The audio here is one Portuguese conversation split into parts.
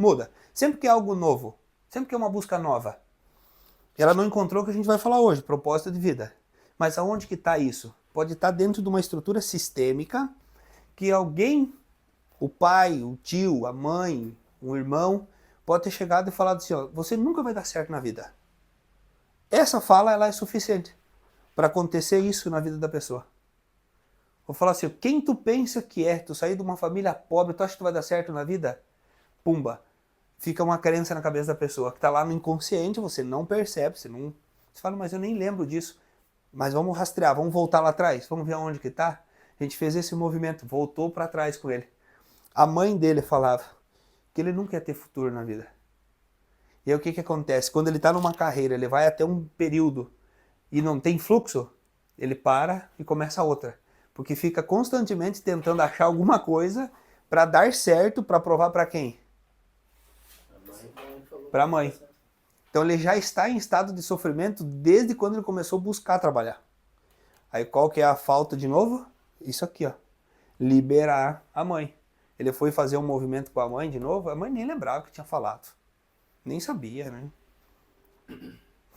Muda. Sempre que é algo novo, sempre que é uma busca nova, ela não encontrou o que a gente vai falar hoje, propósito de vida. Mas aonde que está isso? Pode estar dentro de uma estrutura sistêmica que alguém, o pai, o tio, a mãe, um irmão, pode ter chegado e falado assim, ó, você nunca vai dar certo na vida. Essa fala, ela é suficiente para acontecer isso na vida da pessoa. Vou falar assim, quem tu pensa que é? Tu sair de uma família pobre, tu acha que tu vai dar certo na vida? Pumba. Fica uma crença na cabeça da pessoa, que está lá no inconsciente, você não percebe, você fala, mas eu nem lembro disso. Mas vamos rastrear, vamos voltar lá atrás, vamos ver aonde que está. A gente fez esse movimento, voltou para trás com ele. A mãe dele falava que ele nunca ia ter futuro na vida. E aí o que que acontece? Quando ele está numa carreira, ele vai até um período e não tem fluxo, ele para e começa outra. Porque fica constantemente tentando achar alguma coisa para dar certo, para provar para quem? Para a mãe. Então ele já está em estado de sofrimento desde quando ele começou a buscar trabalhar. Aí qual que é a falta de novo? Isso aqui, ó. Liberar a mãe. Ele foi fazer um movimento com a mãe de novo, a mãe nem lembrava que tinha falado. Nem sabia, né?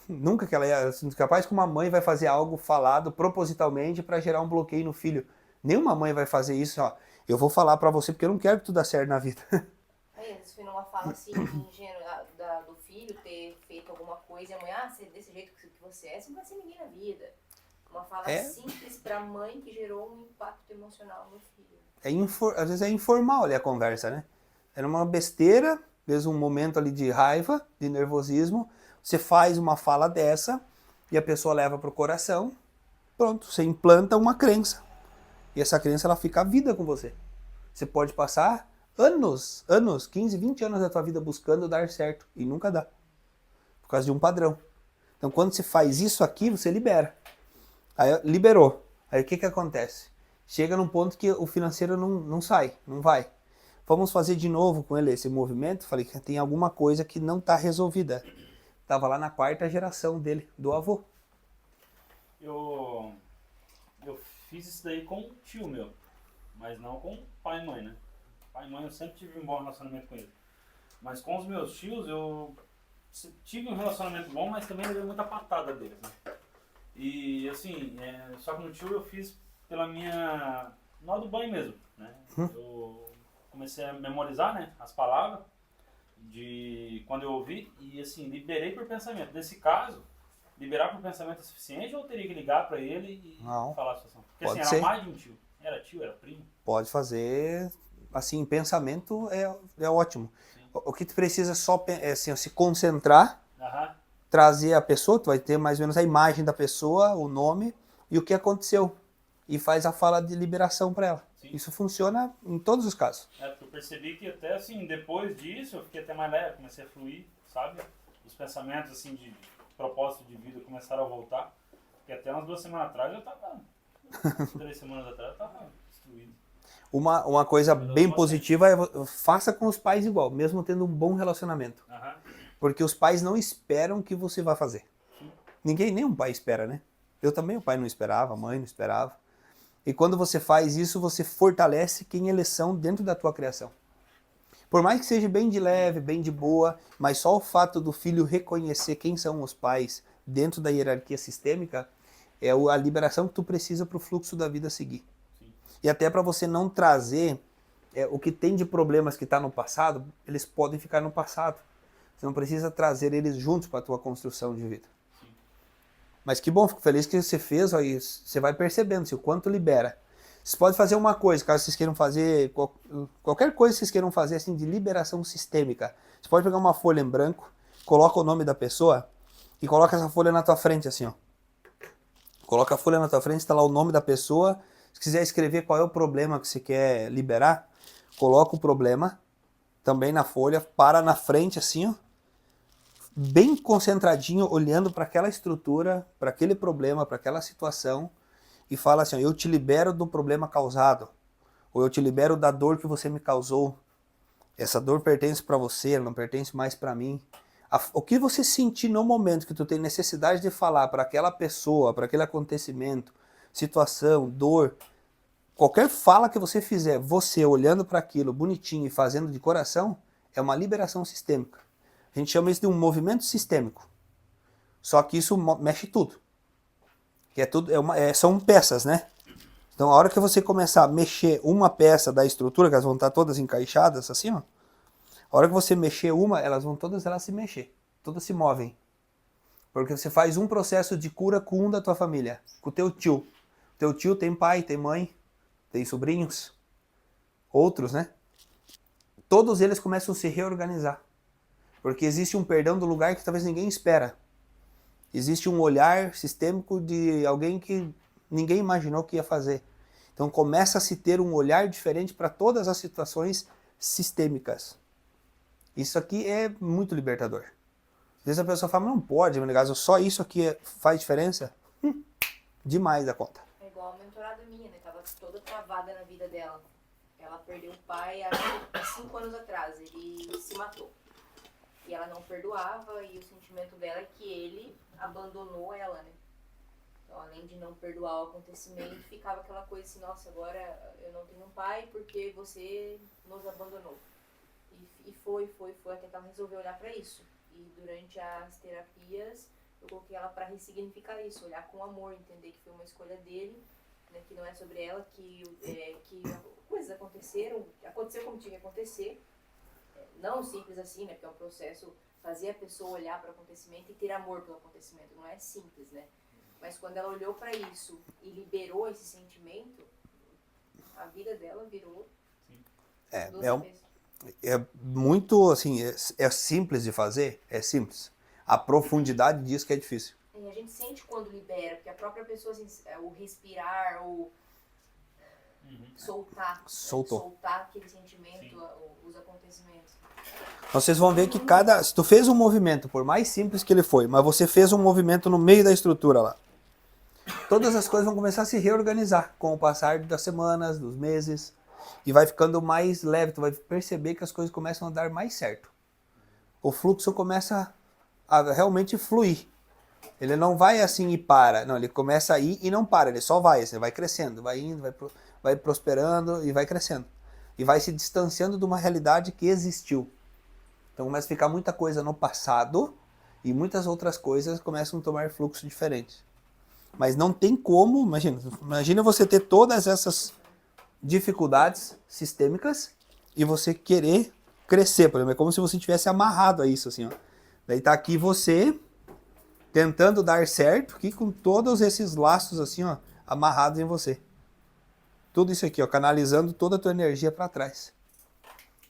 Nunca que ela ia... Capaz que uma mãe vai fazer algo falado propositalmente para gerar um bloqueio no filho. Nenhuma mãe vai fazer isso, ó. Eu vou falar para você porque eu não quero que tu dê certo na vida. Aí, se for numa fala assim, ingênua do filho ter feito alguma coisa e a mãe, você, desse jeito que você não vai ser ninguém na vida. Uma fala simples pra mãe que gerou um impacto emocional no filho. Às vezes é informal ali a conversa, né? Era uma besteira, mesmo um momento ali de raiva, de nervosismo. Você faz uma fala dessa e a pessoa leva pro coração. Pronto, você implanta uma crença. E essa crença, ela fica a vida com você. Você pode passar anos, 15, 20 anos da tua vida buscando dar certo e nunca dá. Por causa de um padrão. Então quando você faz isso aqui, você libera. Aí liberou. Aí o que que acontece? Chega num ponto que o financeiro não sai, não vai. Vamos fazer de novo com ele esse movimento. Falei que tem alguma coisa que não está resolvida. Tava lá na 4ª geração dele, do avô. Eu fiz isso daí com um tio meu, mas não com pai e mãe, né? Pai e mãe eu sempre tive um bom relacionamento com ele. Mas com os meus tios eu tive um relacionamento bom, mas também levei muita patada deles, né? E assim, só que no tio eu fiz pela minha... na hora do banho mesmo, né? Eu comecei a memorizar, né, as palavras de quando eu ouvi e assim, liberei por pensamento. Nesse caso, liberar por pensamento é suficiente ou eu teria que ligar pra ele e falar a situação? Porque Pode assim, ser. era mais de um tio. Era tio, era primo. Pode fazer, assim, pensamento é ótimo. O que tu precisa só é assim, se concentrar, trazer a pessoa, tu vai ter mais ou menos a imagem da pessoa, o nome e o que aconteceu. E faz a fala de liberação para ela. Sim. Isso funciona em todos os casos. Porque eu percebi que até assim, depois disso, eu fiquei até mais leve, comecei a fluir, sabe? Os pensamentos assim de propósito de vida começaram a voltar. Porque até umas 2 semanas atrás eu tava... 3 semanas atrás eu tava destruído. Uma coisa bem positiva é faça com os pais igual, mesmo tendo um bom relacionamento. Porque os pais não esperam que você vá fazer. Ninguém, nenhum pai espera, né? Eu também, o pai não esperava, a mãe não esperava. E quando você faz isso, você fortalece quem eles são dentro da tua criação. Por mais que seja bem de leve, bem de boa, mas só o fato do filho reconhecer quem são os pais dentro da hierarquia sistêmica é a liberação que tu precisa para o fluxo da vida seguir. Sim. E até para você não trazer o que tem de problemas que está no passado, eles podem ficar no passado. Você não precisa trazer eles juntos para a tua construção de vida. Sim. Mas que bom, fico feliz que você fez, aí você vai percebendo o quanto libera. Você pode fazer uma coisa, caso vocês queiram fazer, qualquer coisa que vocês queiram fazer assim de liberação sistêmica. Você pode pegar uma folha em branco, coloca o nome da pessoa e coloca essa folha na tua frente assim, ó. Coloca a folha na tua frente, está lá o nome da pessoa. Se quiser escrever qual é o problema que você quer liberar, coloca o problema também na folha, para na frente assim, ó, bem concentradinho, olhando para aquela estrutura, para aquele problema, para aquela situação, e fala assim, ó, eu te libero do problema causado, ou eu te libero da dor que você me causou. Essa dor pertence para você, ela não pertence mais para mim. O que você sentir no momento que tu tem necessidade de falar para aquela pessoa, para aquele acontecimento, situação, dor, qualquer fala que você fizer, você olhando para aquilo bonitinho e fazendo de coração, é uma liberação sistêmica. A gente chama isso de um movimento sistêmico. Só que isso mexe tudo. Que é tudo são peças, né? Então, a hora que você começar a mexer uma peça da estrutura, que elas vão estar todas encaixadas assim, ó. A hora que você mexer uma, elas vão todas se mexer. Todas se movem. Porque você faz um processo de cura com um da tua família. Com o teu tio. O teu tio tem pai, tem mãe, tem sobrinhos. Outros, né? Todos eles começam a se reorganizar. Porque existe um perdão do lugar que talvez ninguém espera. Existe um olhar sistêmico de alguém que ninguém imaginou que ia fazer. Então começa a se ter um olhar diferente para todas as situações sistêmicas. Isso aqui é muito libertador. Às vezes a pessoa fala, não pode, meu negócio, só isso aqui faz diferença? Demais da conta. É igual a mentorada minha, né? Tava toda travada na vida dela. Ela perdeu o pai há 5 anos atrás, ele se matou. E ela não perdoava, e o sentimento dela é que ele abandonou ela, né? Então, além de não perdoar o acontecimento, ficava aquela coisa assim, nossa, agora eu não tenho um pai porque você nos abandonou. E foi, até que ela resolveu olhar para isso. E durante as terapias, eu coloquei ela para ressignificar isso, olhar com amor, entender que foi uma escolha dele, né, que não é sobre ela, que coisas aconteceu como tinha que acontecer. Não simples assim, né, porque é um processo, fazer a pessoa olhar para o acontecimento e ter amor pelo acontecimento, não é simples, né? Mas quando ela olhou para isso e liberou esse sentimento, a vida dela virou É muito, assim, é simples de fazer? É simples. A profundidade disso que é difícil. E a gente sente quando libera, porque a própria pessoa, assim, o respirar, o soltar. Soltou. Soltar aquele sentimento, os acontecimentos. Vocês vão ver que se tu fez um movimento, por mais simples que ele foi, mas você fez um movimento no meio da estrutura lá, todas as coisas vão começar a se reorganizar com o passar das semanas, dos meses, e vai ficando mais leve, tu vai perceber que as coisas começam a dar mais certo. O fluxo começa a realmente fluir. Ele não vai assim e para, não, ele começa a ir e não para, ele só vai, assim, vai crescendo, vai indo, vai prosperando e vai crescendo. E vai se distanciando de uma realidade que existiu. Então começa a ficar muita coisa no passado e muitas outras coisas começam a tomar fluxo diferente. Mas não tem como, imagina você ter todas essas dificuldades sistêmicas e você querer crescer, por exemplo, é como se você tivesse amarrado a isso, assim, ó. Daí tá aqui você tentando dar certo, aqui com todos esses laços, assim, ó, amarrados em você. Tudo isso aqui, ó, canalizando toda a tua energia para trás.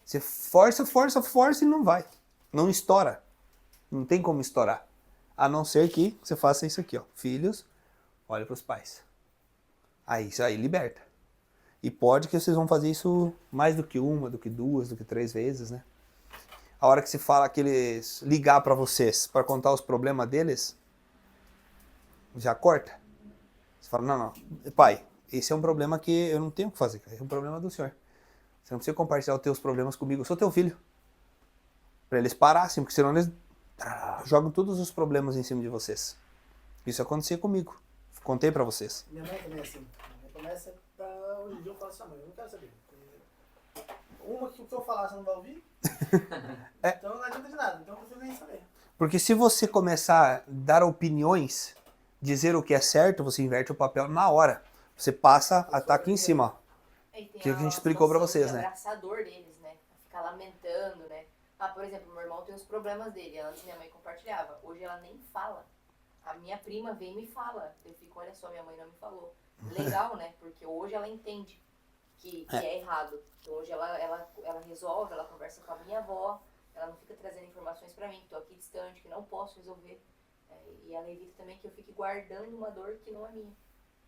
Você força e não vai. Não estoura. Não tem como estourar. A não ser que você faça isso aqui, ó. Filhos, olha para os pais. Aí, isso aí liberta. E pode que vocês vão fazer isso mais do que uma, do que duas, do que 3 vezes, né? A hora que se fala que eles ligar para vocês, para contar os problemas deles, já corta. Você fala, não, pai, esse é um problema que eu não tenho o que fazer, é um problema do senhor. Você não precisa compartilhar os teus problemas comigo, eu sou teu filho. Para eles parassem, porque senão eles jogam todos os problemas em cima de vocês. Isso acontecia comigo. Contei para vocês. Minha mãe também é assim. Minha mãe começa pra hoje em dia eu falo assim, mãe, eu não quero saber. Uma que o que eu falar você não vai ouvir. Então não adianta de nada, então eu preciso nem saber. Porque se você começar a dar opiniões, dizer o que é certo, você inverte o papel na hora. Você passa a estar aqui em cima, ó. Que a gente explicou pra vocês, né? Abraçador deles, né? Ficar lamentando, né? Por exemplo, meu irmão tem os problemas dele. Antes minha mãe compartilhava. Hoje ela nem fala. A minha prima vem e me fala. Eu fico, olha só, minha mãe não me falou. Legal, né? Porque hoje ela entende que é errado. Então hoje ela resolve, ela conversa com a minha avó. Ela não fica trazendo informações pra mim, que tô aqui distante, que não posso resolver. E ela evita também que eu fique guardando uma dor que não é minha.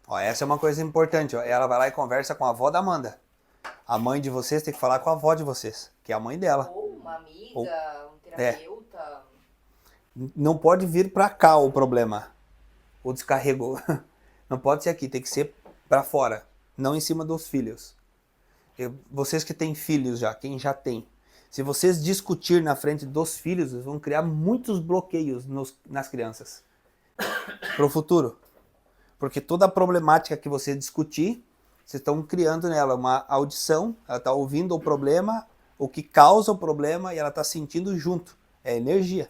Ó, essa é uma coisa importante, ó. Ela vai lá e conversa com a avó da Amanda. A mãe de vocês tem que falar com a avó de vocês, que é a mãe dela. Ou uma amiga, um terapeuta. Não pode vir pra cá o problema. O descarrego. Não pode ser aqui, tem que ser pra fora. Não em cima dos filhos. Vocês que têm filhos já, quem já tem. Se vocês discutir na frente dos filhos, vocês vão criar muitos bloqueios nas crianças. Pro futuro. Porque toda a problemática que você discutir, vocês estão criando nela uma audição, ela está ouvindo o problema, o que causa o problema e ela está sentindo junto. É energia.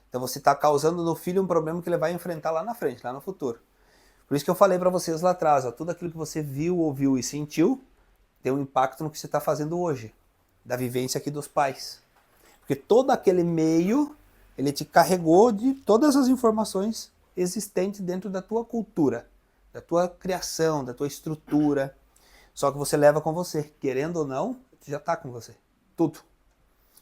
Então você está causando no filho um problema que ele vai enfrentar lá na frente, lá no futuro. Por isso que eu falei para vocês lá atrás, ó, tudo aquilo que você viu, ouviu e sentiu tem um impacto no que você está fazendo hoje, da vivência aqui dos pais. Porque todo aquele meio, ele te carregou de todas as informações existentes dentro da tua cultura, da tua criação, da tua estrutura. Só que você leva com você, querendo ou não, já está com você, tudo.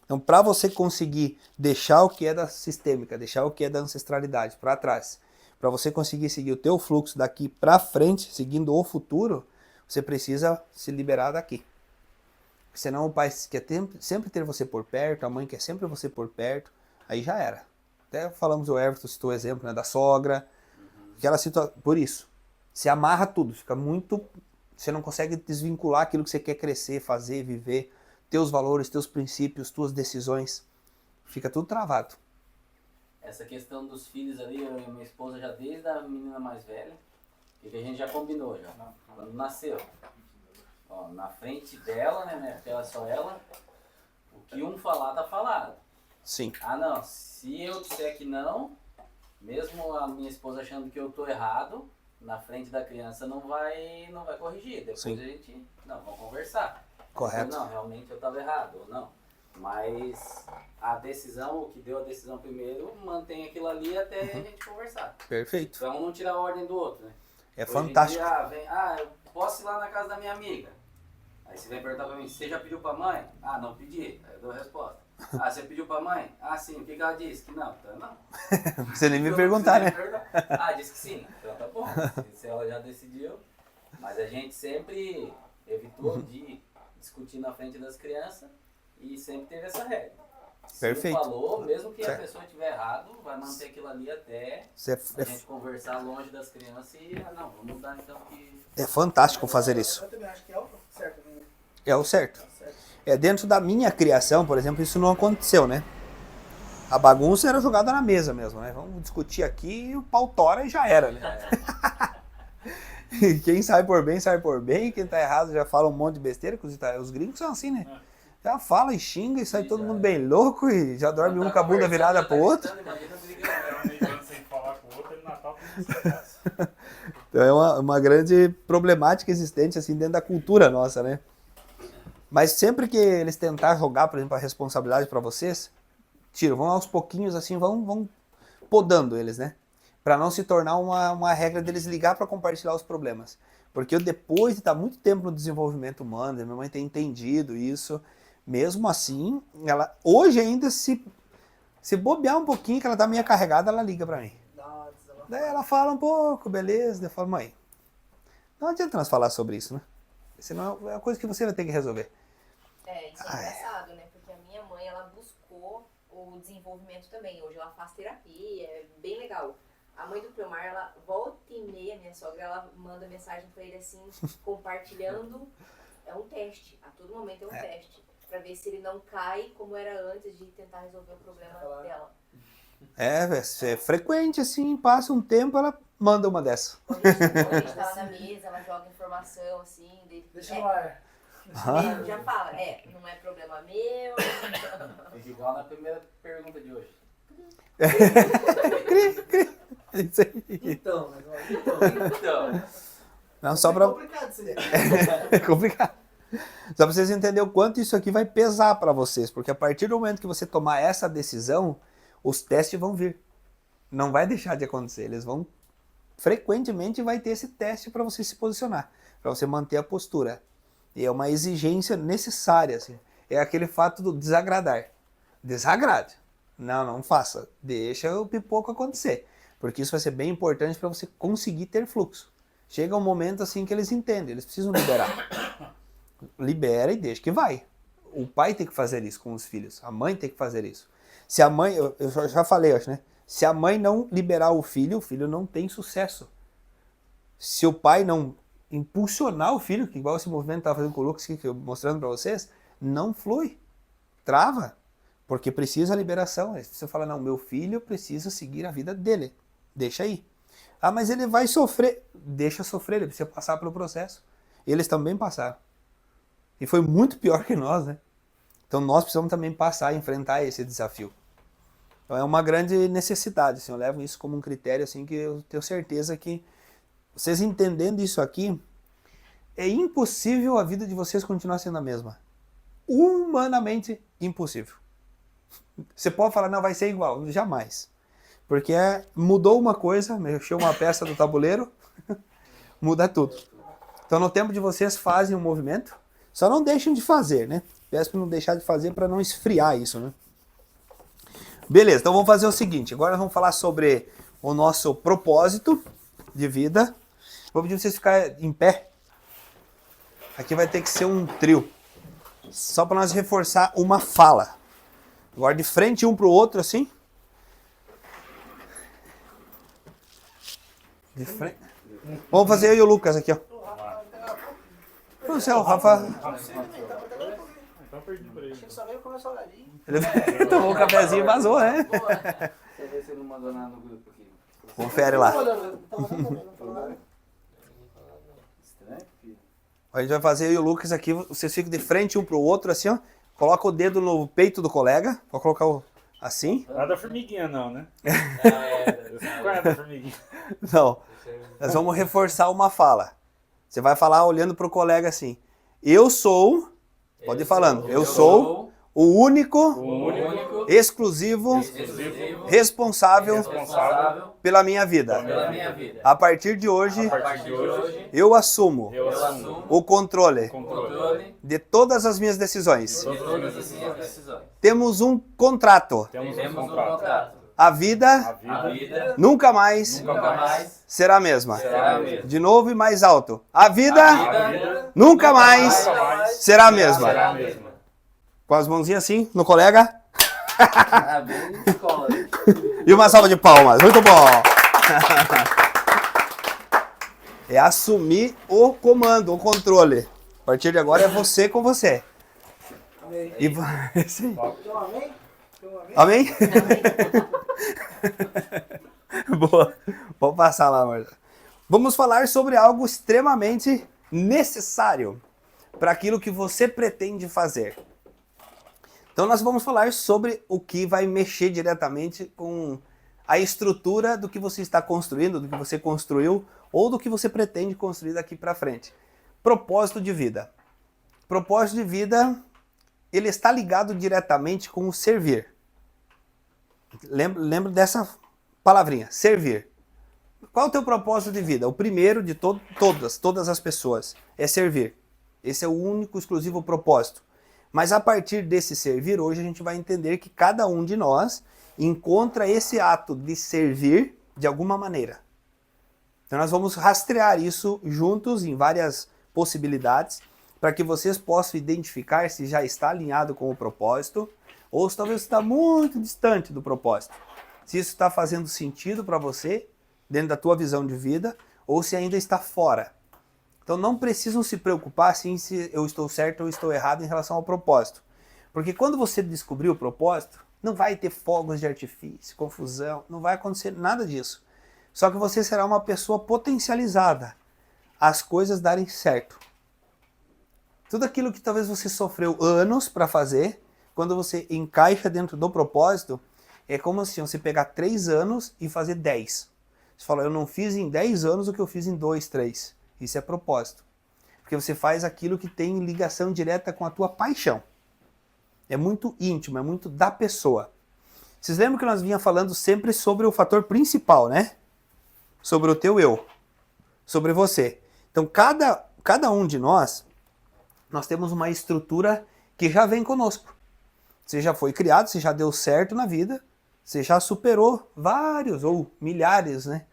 Então, para você conseguir deixar o que é da sistêmica, deixar o que é da ancestralidade para trás, para você conseguir seguir o teu fluxo daqui para frente, seguindo o futuro, você precisa se liberar daqui. Senão o pai quer sempre ter você por perto, a mãe quer sempre você por perto, aí já era. Até falamos, o Everton citou o exemplo, né, da sogra, aquela situação, por isso, se amarra tudo, fica muito, você não consegue desvincular aquilo que você quer crescer, fazer, viver, teus valores, teus princípios, tuas decisões, fica tudo travado. Essa questão dos filhos ali, eu e minha esposa já desde a menina mais velha, que a gente já combinou já, quando nasceu. Ó, na frente dela, né, porque ela só ela, o que um falar tá falado. Sim. Ah não, se eu disser que não, mesmo a minha esposa achando que eu tô errado, na frente da criança não vai corrigir. Depois Sim. a gente, não, vamos conversar. Correto. Não, realmente eu tava errado, ou não. Mas a decisão, o que deu a decisão primeiro, mantém aquilo ali até a gente conversar. Perfeito. Pra um não tirar a ordem do outro, né? É Hoje em fantástico. dia, eu posso ir lá na casa da minha amiga. Aí você vem perguntar pra mim, você já pediu pra mãe? Ah, não pedi. Aí eu dou a resposta. Ah, você pediu pra mãe? Ah, sim. O que ela disse? Que não. Então não. Você nem me perguntar, né? Ah, disse que sim. Então tá bom. Se ela já decidiu. Mas a gente sempre evitou de discutir na frente das crianças e sempre teve essa regra. Se Perfeito. falou, mesmo que Certo. a pessoa estiver errado, vai manter aquilo ali até a gente conversar longe das crianças e, não, vamos mudar então que... É fantástico fazer isso. Eu também acho que é o certo, né? É o certo. É o certo. Dentro da minha criação, por exemplo, isso não aconteceu, né? A bagunça era jogada na mesa mesmo, né? Vamos discutir aqui, o pau tora e já era, né? E quem sai por bem, quem tá errado já fala um monte de besteira, os gringos são assim, né? Já fala e xinga e sai todo mundo bem louco e já dorme um com a bunda virada pro outro. Sem falar com o outro, ele Natal tem Então é uma grande problemática existente assim dentro da cultura nossa, né? Mas sempre que eles tentar jogar, por exemplo, a responsabilidade para vocês, vão aos pouquinhos assim, vão podando eles, né? Para não se tornar uma regra deles ligar para compartilhar os problemas. Porque eu, depois de estar muito tempo no desenvolvimento humano, minha mãe ter entendido isso, mesmo assim, ela hoje ainda se bobear um pouquinho, que ela tá meio carregada, ela liga para mim. Daí ela fala um pouco, beleza, daí eu falo, mãe, não adianta nós falar sobre isso, né? Senão é uma coisa que você vai ter que resolver. Isso é engraçado, né? Porque a minha mãe, ela buscou o desenvolvimento também. Hoje ela faz terapia, é bem legal. A mãe do Cleomar, ela volta e meia, minha sogra, ela manda mensagem pra ele assim, compartilhando. É um teste, a todo momento é um teste. Pra ver se ele não cai como era antes de tentar resolver o problema dela. É frequente, assim, passa um tempo, ela manda uma dessa. Quando a gente tá lá na mesa, ela joga informação assim, Deixa no ar. já fala, não é problema meu. Fica igual na primeira pergunta de hoje. Isso aí. Então, mas Então, Não, só pra... é complicado isso aí. É complicado. Só pra vocês entenderem o quanto isso aqui vai pesar pra vocês, porque a partir do momento que você tomar essa decisão, os testes vão vir. Não vai deixar de acontecer, eles vão... Frequentemente vai ter esse teste para você se posicionar, para você manter a postura. E é uma exigência necessária, assim. É aquele fato do desagradar. Desagrade. Não faça. Deixa o pipoco acontecer. Porque isso vai ser bem importante para você conseguir ter fluxo. Chega um momento assim que eles entendem, eles precisam liberar. Libera e deixa que vai. O pai tem que fazer isso com os filhos, a mãe tem que fazer isso. Se a mãe, eu já falei, acho, né? Se a mãe não liberar o filho não tem sucesso. Se o pai não impulsionar o filho, que igual esse movimento estava fazendo com o Lucas, que eu mostrando para vocês, não flui, trava, porque precisa a liberação. Você fala, não, meu filho precisa seguir a vida dele, deixa aí. Ah, mas ele vai sofrer, deixa sofrer, ele precisa passar pelo processo. Eles também passaram. E foi muito pior que nós, né? Então nós precisamos também passar a enfrentar esse desafio. Então é uma grande necessidade, assim, eu levo isso como um critério assim, que eu tenho certeza que vocês entendendo isso aqui, é impossível a vida de vocês continuar sendo a mesma. Humanamente impossível. Você pode falar, não, vai ser igual. Jamais. Porque mudou uma coisa, mexeu uma peça do tabuleiro, muda tudo. Então no tempo de vocês fazem um movimento, só não deixem de fazer, né? Peço para não deixar de fazer para não esfriar isso, né? Beleza, então vamos fazer o seguinte. Agora vamos falar sobre o nosso propósito de vida. Vou pedir para vocês ficarem em pé. Aqui vai ter que ser um trio. Só para nós reforçar uma fala. Agora de frente um para o outro, assim. De frente. Vamos fazer eu e o Lucas aqui, ó. Não sei, o Rafa... Então perdi por aí. Acho que só veio comer salgadinho. Ele tomou um cafezinho e vazou, né? Você vê se não mandou nada no grupo aqui. Confere lá. Estranho, filho. A gente vai fazer eu e o Lucas aqui. Vocês ficam de frente um para o outro, assim, ó. Coloca o dedo no peito do colega. Vou colocar assim. Nada formiguinha não, né? Qual é a da formiguinha? Não. Nós vamos reforçar uma fala. Você vai falar olhando para o colega assim. Eu sou... Pode ir falando. Eu sou o único, exclusivo, responsável pela minha vida. A partir de hoje, eu assumo o controle de todas as minhas decisões. Temos um contrato. A vida nunca mais será a mesma. De novo e mais alto. A vida nunca mais será a mesma. Com as mãozinhas assim no colega. E uma salva de palmas. Muito bom. É assumir o comando, o controle. A partir de agora é você com você. Amém. E... Então, amém? Amém? Amém? Boa. Vamos passar lá, Marta. Vamos falar sobre algo extremamente necessário para aquilo que você pretende fazer. Então nós vamos falar sobre o que vai mexer diretamente com a estrutura do que você está construindo, do que você construiu ou do que você pretende construir daqui para frente. Propósito de vida. Propósito de vida, ele está ligado diretamente com o servir. Lembra dessa palavrinha, servir. Qual é o teu propósito de vida? O primeiro de todas as pessoas é servir. Esse é o único, exclusivo propósito. Mas a partir desse servir, hoje a gente vai entender que cada um de nós encontra esse ato de servir de alguma maneira. Então nós vamos rastrear isso juntos em várias possibilidades para que vocês possam identificar se já está alinhado com o propósito ou se talvez está muito distante do propósito. Se isso está fazendo sentido para você, dentro da tua visão de vida, ou se ainda está fora. Então não precisam se preocupar assim, se eu estou certo ou estou errado em relação ao propósito. Porque quando você descobrir o propósito, não vai ter fogos de artifício, confusão, não vai acontecer nada disso. Só que você será uma pessoa potencializada, as coisas darem certo. Tudo aquilo que talvez você sofreu anos para fazer, quando você encaixa dentro do propósito, é como se você pegar 3 anos e fazer 10. Você fala, eu não fiz em 10 anos o que eu fiz em 2, 3. Isso é propósito. Porque você faz aquilo que tem ligação direta com a tua paixão. É muito íntimo, é muito da pessoa. Vocês lembram que nós vinha falando sempre sobre o fator principal, né? Sobre o teu eu. Sobre você. Então, cada um de nós temos uma estrutura que já vem conosco. Você já foi criado, você já deu certo na vida, você já superou vários ou milhares, né,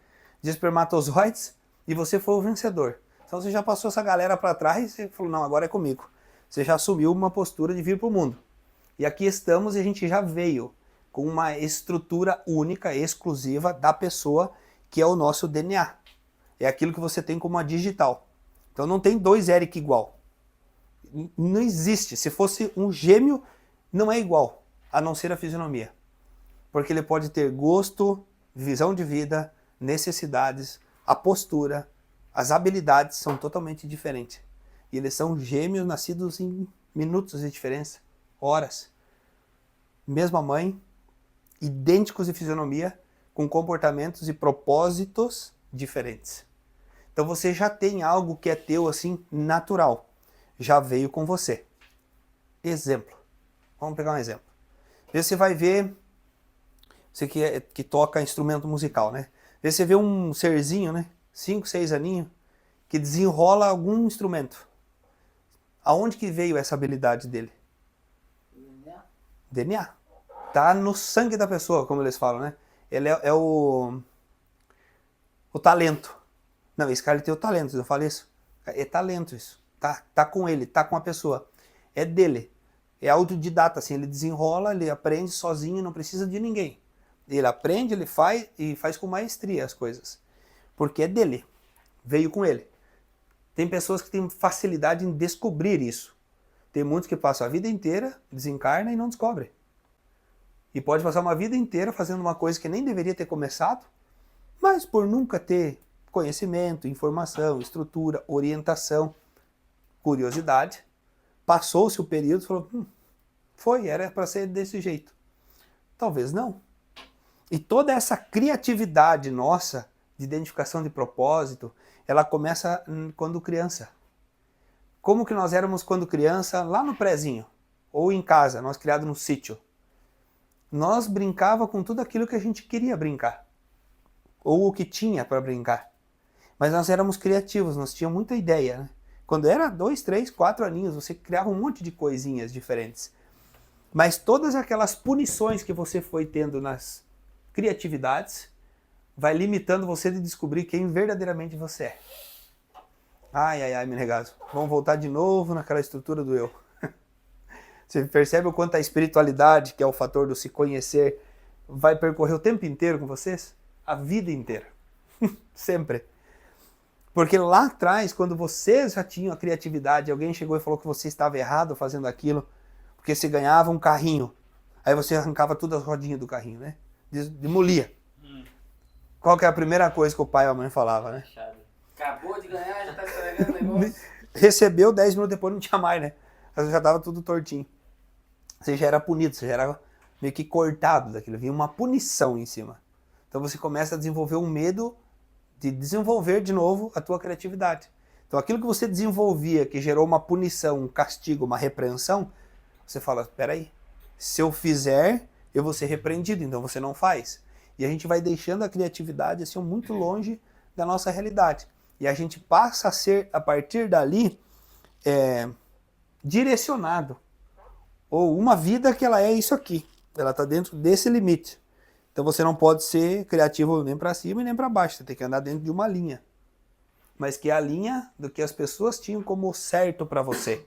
de espermatozoides e você foi o vencedor. Então você já passou essa galera para trás e falou, não, agora é comigo. Você já assumiu uma postura de vir para o mundo. E aqui estamos e a gente já veio com uma estrutura única, exclusiva da pessoa, que é o nosso DNA. É aquilo que você tem como uma digital. Então não tem 2 Eric igual. Não existe. Se fosse um gêmeo, não é igual, a não ser a fisionomia. Porque ele pode ter gosto, visão de vida, necessidades, a postura, as habilidades são totalmente diferentes. E eles são gêmeos nascidos em minutos de diferença. horas. Mesma mãe, idênticos de fisionomia, com comportamentos e propósitos diferentes. Então você já tem algo que é teu assim, natural. Já veio com você. Exemplo. Vamos pegar um exemplo. Você vai ver, você que toca instrumento musical, né? Você vê um serzinho, né? 5, 6 aninhos, que desenrola algum instrumento. Aonde que veio essa habilidade dele? DNA. Tá no sangue da pessoa, como eles falam, né? Ele é o talento. Não, esse cara tem o talento, eu falo isso. É talento isso. Tá com ele, tá com a pessoa. É dele. É autodidata, assim, ele desenrola, ele aprende sozinho, não precisa de ninguém. Ele aprende, ele faz e faz com maestria as coisas. Porque é dele. Veio com ele. Tem pessoas que têm facilidade em descobrir isso. Tem muitos que passam a vida inteira, desencarna e não descobrem. E pode passar uma vida inteira fazendo uma coisa que nem deveria ter começado, mas por nunca ter conhecimento, informação, estrutura, orientação, curiosidade, passou-se o período e falou, era para ser desse jeito. Talvez não. E toda essa criatividade nossa, de identificação de propósito, ela começa quando criança. Como que nós éramos quando criança, lá no prézinho, ou em casa, nós criados no sítio. Nós brincava com tudo aquilo que a gente queria brincar, ou o que tinha para brincar. Mas nós éramos criativos, nós tínhamos muita ideia, né? Quando era 2, 3, 4 aninhos, você criava um monte de coisinhas diferentes. Mas todas aquelas punições que você foi tendo nas criatividades, vai limitando você de descobrir quem verdadeiramente você é. Ai, Menegaso. Vamos voltar de novo naquela estrutura do eu. Você percebe o quanto a espiritualidade, que é o fator do se conhecer, vai percorrer o tempo inteiro com vocês? A vida inteira. Sempre. Porque lá atrás, quando vocês já tinham a criatividade, alguém chegou e falou que você estava errado fazendo aquilo, porque você ganhava um carrinho. Aí você arrancava todas as rodinhas do carrinho, né? Demolia. Qual que é a primeira coisa que o pai ou a mãe falava, né? Acabou de ganhar, já tá estragando o negócio. Recebeu, 10 minutos depois não tinha mais, né? Já tava tudo tortinho. Você já era punido, você já era meio que cortado daquilo. Vinha uma punição em cima. Então você começa a desenvolver um medo de desenvolver de novo a tua criatividade. Então aquilo que você desenvolvia, que gerou uma punição, um castigo, uma repreensão, você fala, espera aí, se eu fizer, eu vou ser repreendido, então você não faz. E a gente vai deixando a criatividade assim muito longe da nossa realidade. E a gente passa a ser, a partir dali, direcionado. Ou uma vida que ela é isso aqui. Ela está dentro desse limite. Então você não pode ser criativo nem para cima e nem para baixo. Você tem que andar dentro de uma linha. Mas que é a linha do que as pessoas tinham como certo para você.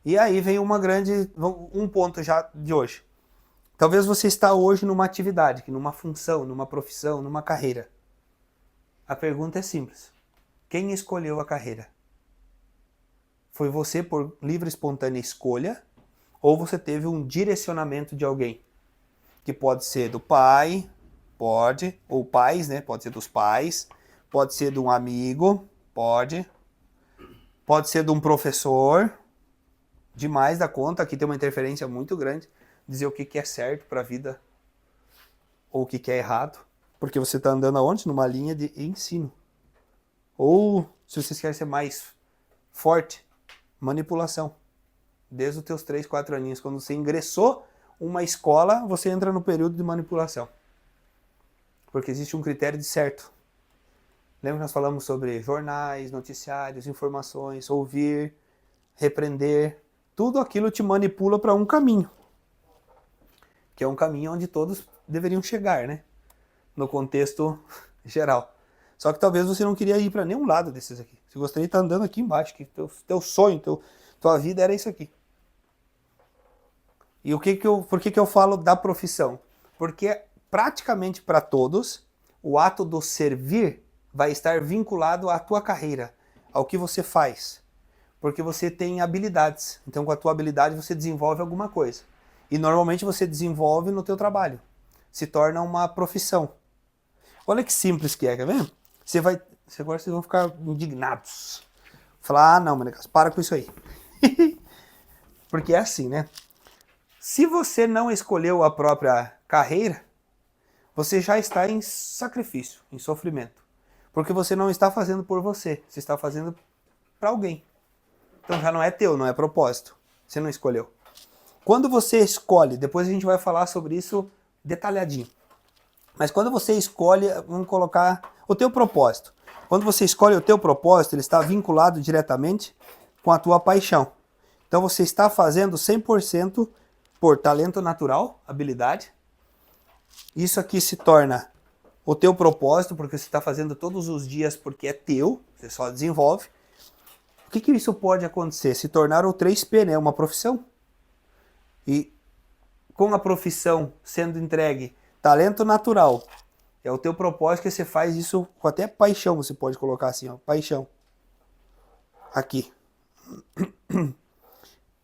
E aí vem um ponto já de hoje. Talvez você está hoje numa atividade, numa função, numa profissão, numa carreira. A pergunta é simples. Quem escolheu a carreira? Foi você por livre e espontânea escolha? Ou você teve um direcionamento de alguém? Que pode ser do pai, ou pais, né? Pode ser dos pais, pode ser de um amigo, pode ser de um professor, demais da conta, aqui tem uma interferência muito grande, dizer o que é certo para a vida, ou o que é errado, porque você está andando aonde? Numa linha de ensino. Ou, se você quer ser mais forte, manipulação. Desde os teus 3, 4 aninhos, quando você ingressou uma escola, você entra no período de manipulação. Porque existe um critério de certo. Lembra que nós falamos sobre jornais, noticiários, informações, ouvir, repreender. Tudo aquilo te manipula para um caminho. Que é um caminho onde todos deveriam chegar, né? No contexto geral. Só que talvez você não queria ir para nenhum lado desses aqui. Você gostaria de estar andando aqui embaixo, que teu sonho, tua vida era isso aqui. E por que eu falo da profissão? Porque praticamente para todos, o ato do servir vai estar vinculado à tua carreira, ao que você faz. Porque você tem habilidades. Então com a tua habilidade você desenvolve alguma coisa. E normalmente você desenvolve no teu trabalho. Se torna uma profissão. Olha que simples que é, quer ver? Agora vocês vão ficar indignados. Falar, não, Menegas, para com isso aí. Porque é assim, né? Se você não escolheu a própria carreira, você já está em sacrifício, em sofrimento. Porque você não está fazendo por você, você está fazendo para alguém. Então já não é teu, não é propósito. Você não escolheu. Quando você escolhe, depois a gente vai falar sobre isso detalhadinho. Mas quando você escolhe, vamos colocar o teu propósito. Quando você escolhe o teu propósito, ele está vinculado diretamente com a tua paixão. Então você está fazendo 100% por talento natural, habilidade. Isso aqui se torna o teu propósito, porque você está fazendo todos os dias porque é teu, você só desenvolve. O que isso pode acontecer? Se tornar o 3P, né? Uma profissão. E com a profissão sendo entregue talento natural, é o teu propósito que você faz isso com até paixão, você pode colocar assim, ó, paixão. Aqui.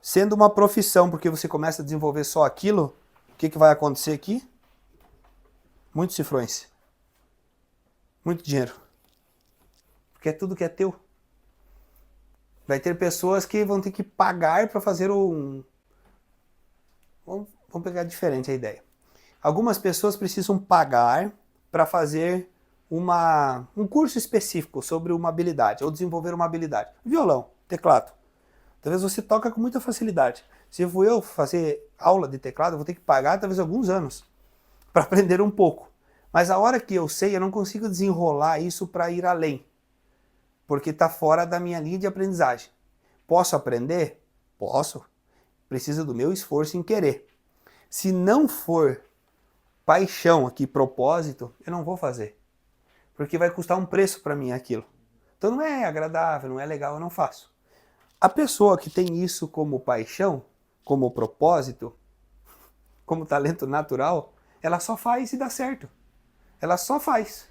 Sendo uma profissão, porque você começa a desenvolver só aquilo, o que vai acontecer aqui? Muitos cifrões. Muito dinheiro. Porque é tudo que é teu. Vai ter pessoas que vão ter que pagar para fazer um... Vamos pegar diferente a ideia. Algumas pessoas precisam pagar para fazer um curso específico sobre uma habilidade, ou desenvolver uma habilidade. Violão, teclado. Talvez você toca com muita facilidade. Se eu fazer aula de teclado, eu vou ter que pagar talvez alguns anos para aprender um pouco. Mas a hora que eu sei, eu não consigo desenrolar isso para ir além. Porque está fora da minha linha de aprendizagem. Posso aprender? Posso. Precisa do meu esforço em querer. Se não for paixão aqui, propósito, eu não vou fazer. Porque vai custar um preço para mim aquilo. Então não é agradável, não é legal, eu não faço. A pessoa que tem isso como paixão, como propósito, como talento natural, ela só faz e dá certo. Ela só faz.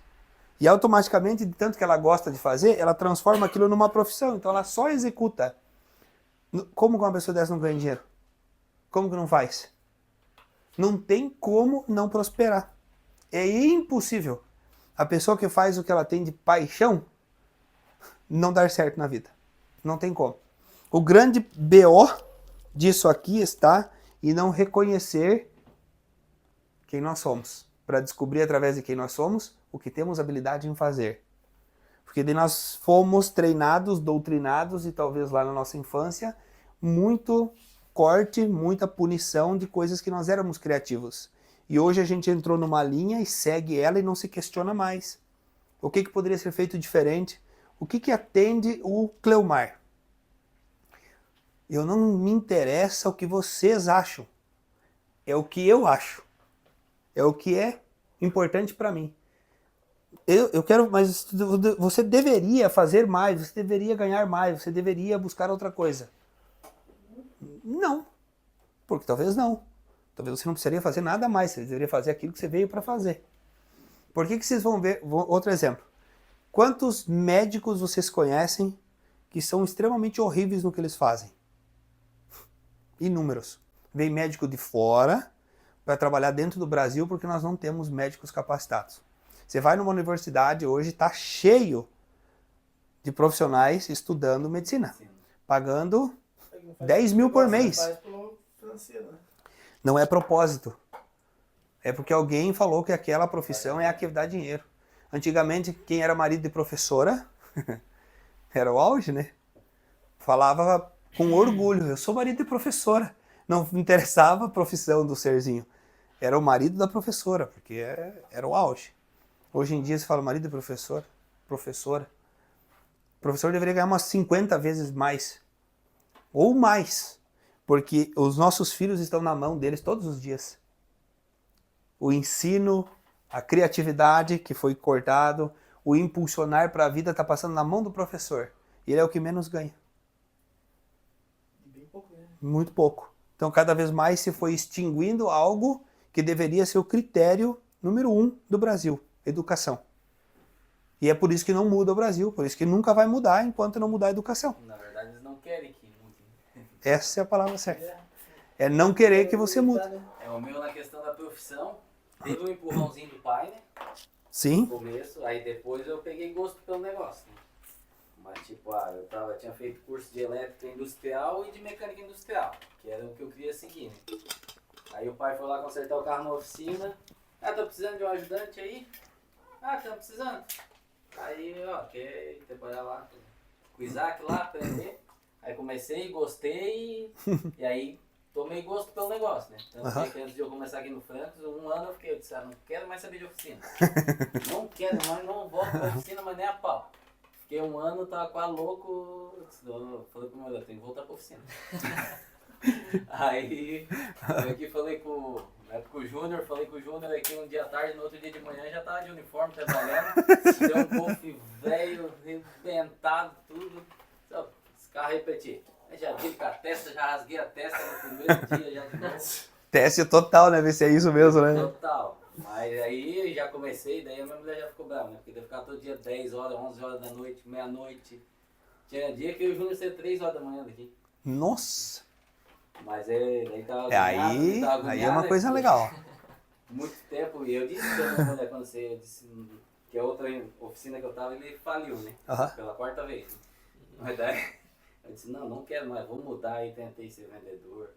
E automaticamente, de tanto que ela gosta de fazer, ela transforma aquilo numa profissão. Então ela só executa. Como que uma pessoa dessa não ganha dinheiro? Como que não faz? Não tem como não prosperar. É impossível. A pessoa que faz o que ela tem de paixão não dar certo na vida. Não tem como. O grande BO disso aqui está em não reconhecer quem nós somos. Para descobrir através de quem nós somos o que temos habilidade em fazer. Porque daí nós fomos treinados, doutrinados e talvez lá na nossa infância, muito corte, muita punição de coisas que nós éramos criativos. E hoje a gente entrou numa linha e segue ela e não se questiona mais. O que poderia ser feito diferente? O que atende o Cleomar? Eu não me interessa o que vocês acham. É o que eu acho. É o que é importante para mim. Eu quero, mas você deveria fazer mais, você deveria ganhar mais, você deveria buscar outra coisa. Não. Porque talvez não. Talvez você não precisaria fazer nada mais, você deveria fazer aquilo que você veio para fazer. Por que vocês vão ver? Outro exemplo. Quantos médicos vocês conhecem que são extremamente horríveis no que eles fazem? Inúmeros. Vem médico de fora para trabalhar dentro do Brasil porque nós não temos médicos capacitados. Você vai numa universidade hoje, está cheio de profissionais estudando medicina, pagando 10 mil por mês. Não é propósito. É porque alguém falou que aquela profissão é a que dá dinheiro. Antigamente, quem era marido de professora era o auge, né? Falava com orgulho, eu sou marido de professora. Não interessava a profissão do serzinho. Era o marido da professora, porque era o auge. Hoje em dia se fala marido de professor, professora. O professor deveria ganhar umas 50 vezes mais. Ou mais. Porque os nossos filhos estão na mão deles todos os dias. O ensino, a criatividade que foi cortado, o impulsionar para a vida está passando na mão do professor. E ele é o que menos ganha. Bem pouco, né? Muito pouco. Então cada vez mais se foi extinguindo algo que deveria ser o critério número 1 do Brasil. Educação. E é por isso que não muda o Brasil, por isso que nunca vai mudar enquanto não mudar a educação. Na verdade, eles não querem que mude. Essa é a palavra certa. É não querer que você mude. É o meu na questão da profissão. Teve um empurrãozinho do pai, né? Sim. No começo, aí depois eu peguei gosto pelo negócio. Né? Mas tipo, eu tinha feito curso de elétrica industrial e de mecânica industrial, que era o que eu queria seguir, né? Aí o pai foi lá consertar o carro na oficina. Tô precisando de um ajudante aí? Tá precisando. Aí, quer trabalhar lá com o Isaac lá, aprender. Aí comecei, gostei e aí tomei gosto pelo negócio, né? Tanto que antes de eu começar aqui no Francos, 1 ano eu disse, não quero mais saber de oficina. Não quero mais, não volto pra oficina, mas nem a pau. Fiquei 1 ano, tava quase louco, falei pro meu Deus, tenho que voltar pra oficina. Aí eu aqui falei com o Júnior, aqui um dia à tarde, no outro dia de manhã já tava de uniforme trabalhando, deu um golfe velho, arrebentado, tudo. Esse carro aí pra ti. Aí já vi com a testa, já rasguei a testa no primeiro dia já de novo. Teste total, né? Ver se é isso mesmo, né? Total. Mas aí já comecei, daí a minha mulher já ficou brava, né? Porque eu ficava todo dia 10 horas, 11 horas da noite, meia-noite. Tinha dia que eu e o Júnior saía 3 horas da manhã daqui. Nossa! Mas daí tava aí é uma coisa legal. Muito tempo, e eu disse pra minha mulher quando eu disse que a outra oficina que eu tava, ele faliu, né? Pela 4ª vez. Né? Mas daí eu disse, não quero mais, vou mudar. E tentei ser vendedor,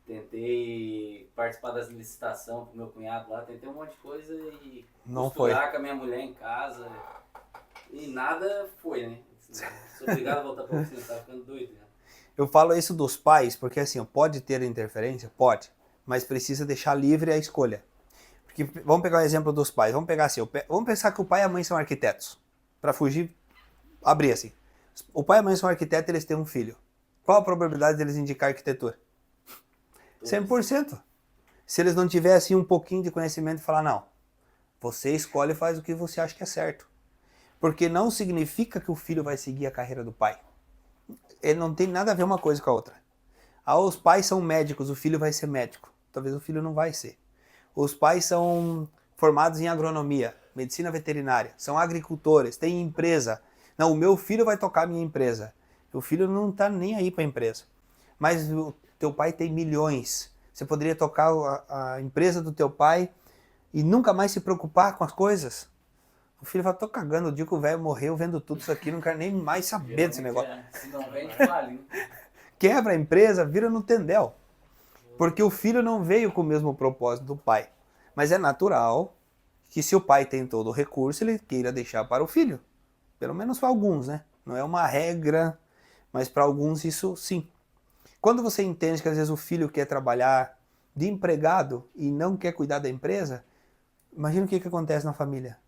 tentei participar das licitações com meu cunhado lá, tentei um monte de coisa e não costurar foi com a minha mulher em casa. E nada foi, né? Sou obrigado a voltar pra oficina, tava ficando doido, né? Eu falo isso dos pais, porque assim, pode ter interferência? Pode, mas precisa deixar livre a escolha. Porque, vamos pegar o exemplo dos pais, vamos pegar assim, vamos pensar que o pai e a mãe são arquitetos, para fugir, abrir assim. O pai e a mãe são arquitetos e eles têm um filho. Qual a probabilidade deles indicar arquitetura? 100%. Se eles não tivessem um pouquinho de conhecimento e falar, não, você escolhe e faz o que você acha que é certo. Porque não significa que o filho vai seguir a carreira do pai. Ele não tem nada a ver uma coisa com a outra. Os pais são médicos, o filho vai ser médico. Talvez o filho não vai ser. Os pais são formados em agronomia, medicina veterinária, são agricultores, têm empresa. Não, o meu filho vai tocar a minha empresa. O filho não está nem aí para a empresa. Mas o teu pai tem milhões. Você poderia tocar a empresa do teu pai e nunca mais se preocupar com as coisas. O filho fala, tô cagando, o dia que o velho morreu, vendo tudo isso aqui, não quero nem mais saber desse negócio. Se não vende, vale. Quebra a empresa, vira no tendel. Porque o filho não veio com o mesmo propósito do pai. Mas é natural que se o pai tem todo o recurso, ele queira deixar para o filho. Pelo menos para alguns, né? Não é uma regra, mas para alguns isso sim. Quando você entende que às vezes o filho quer trabalhar de empregado e não quer cuidar da empresa, imagina o que acontece na família.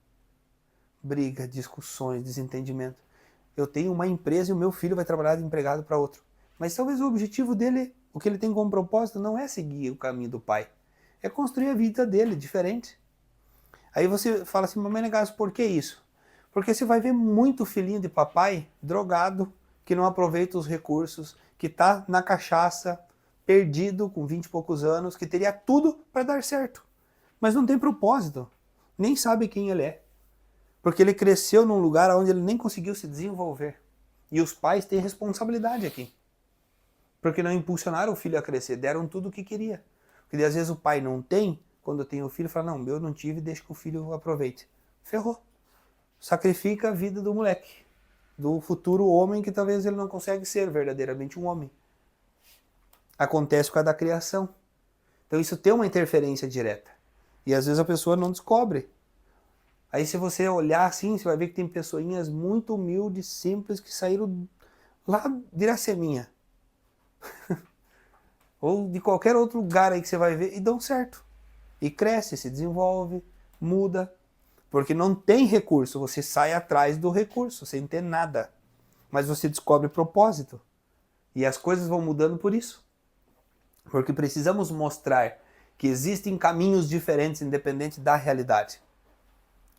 Briga, discussões, desentendimento. Eu tenho uma empresa e o meu filho vai trabalhar de empregado para outro. Mas talvez o objetivo dele, o que ele tem como propósito, não é seguir o caminho do pai. É construir a vida dele diferente. Aí você fala assim, mamãe Negasso, por que isso? Porque você vai ver muito filhinho de papai drogado, que não aproveita os recursos, que está na cachaça, perdido, com 20 e poucos anos, que teria tudo para dar certo. Mas não tem propósito. Nem sabe quem ele é. Porque ele cresceu num lugar onde ele nem conseguiu se desenvolver. E os pais têm responsabilidade aqui. Porque não impulsionaram o filho a crescer, deram tudo o que queria. Porque às vezes o pai não tem, quando tem o filho, fala, não, eu não tive, deixa que o filho aproveite. Ferrou. Sacrifica a vida do moleque. Do futuro homem que talvez ele não consegue ser verdadeiramente um homem. Acontece por causa da criação. Então isso tem uma interferência direta. E às vezes a pessoa não descobre. Aí se você olhar assim, você vai ver que tem pessoinhas muito humildes, simples, que saíram lá de Iraceminha. Ou de qualquer outro lugar aí que você vai ver e dão certo. E cresce, se desenvolve, muda. Porque não tem recurso, você sai atrás do recurso, sem ter nada. Mas você descobre propósito. E as coisas vão mudando por isso. Porque precisamos mostrar que existem caminhos diferentes, independente da realidade.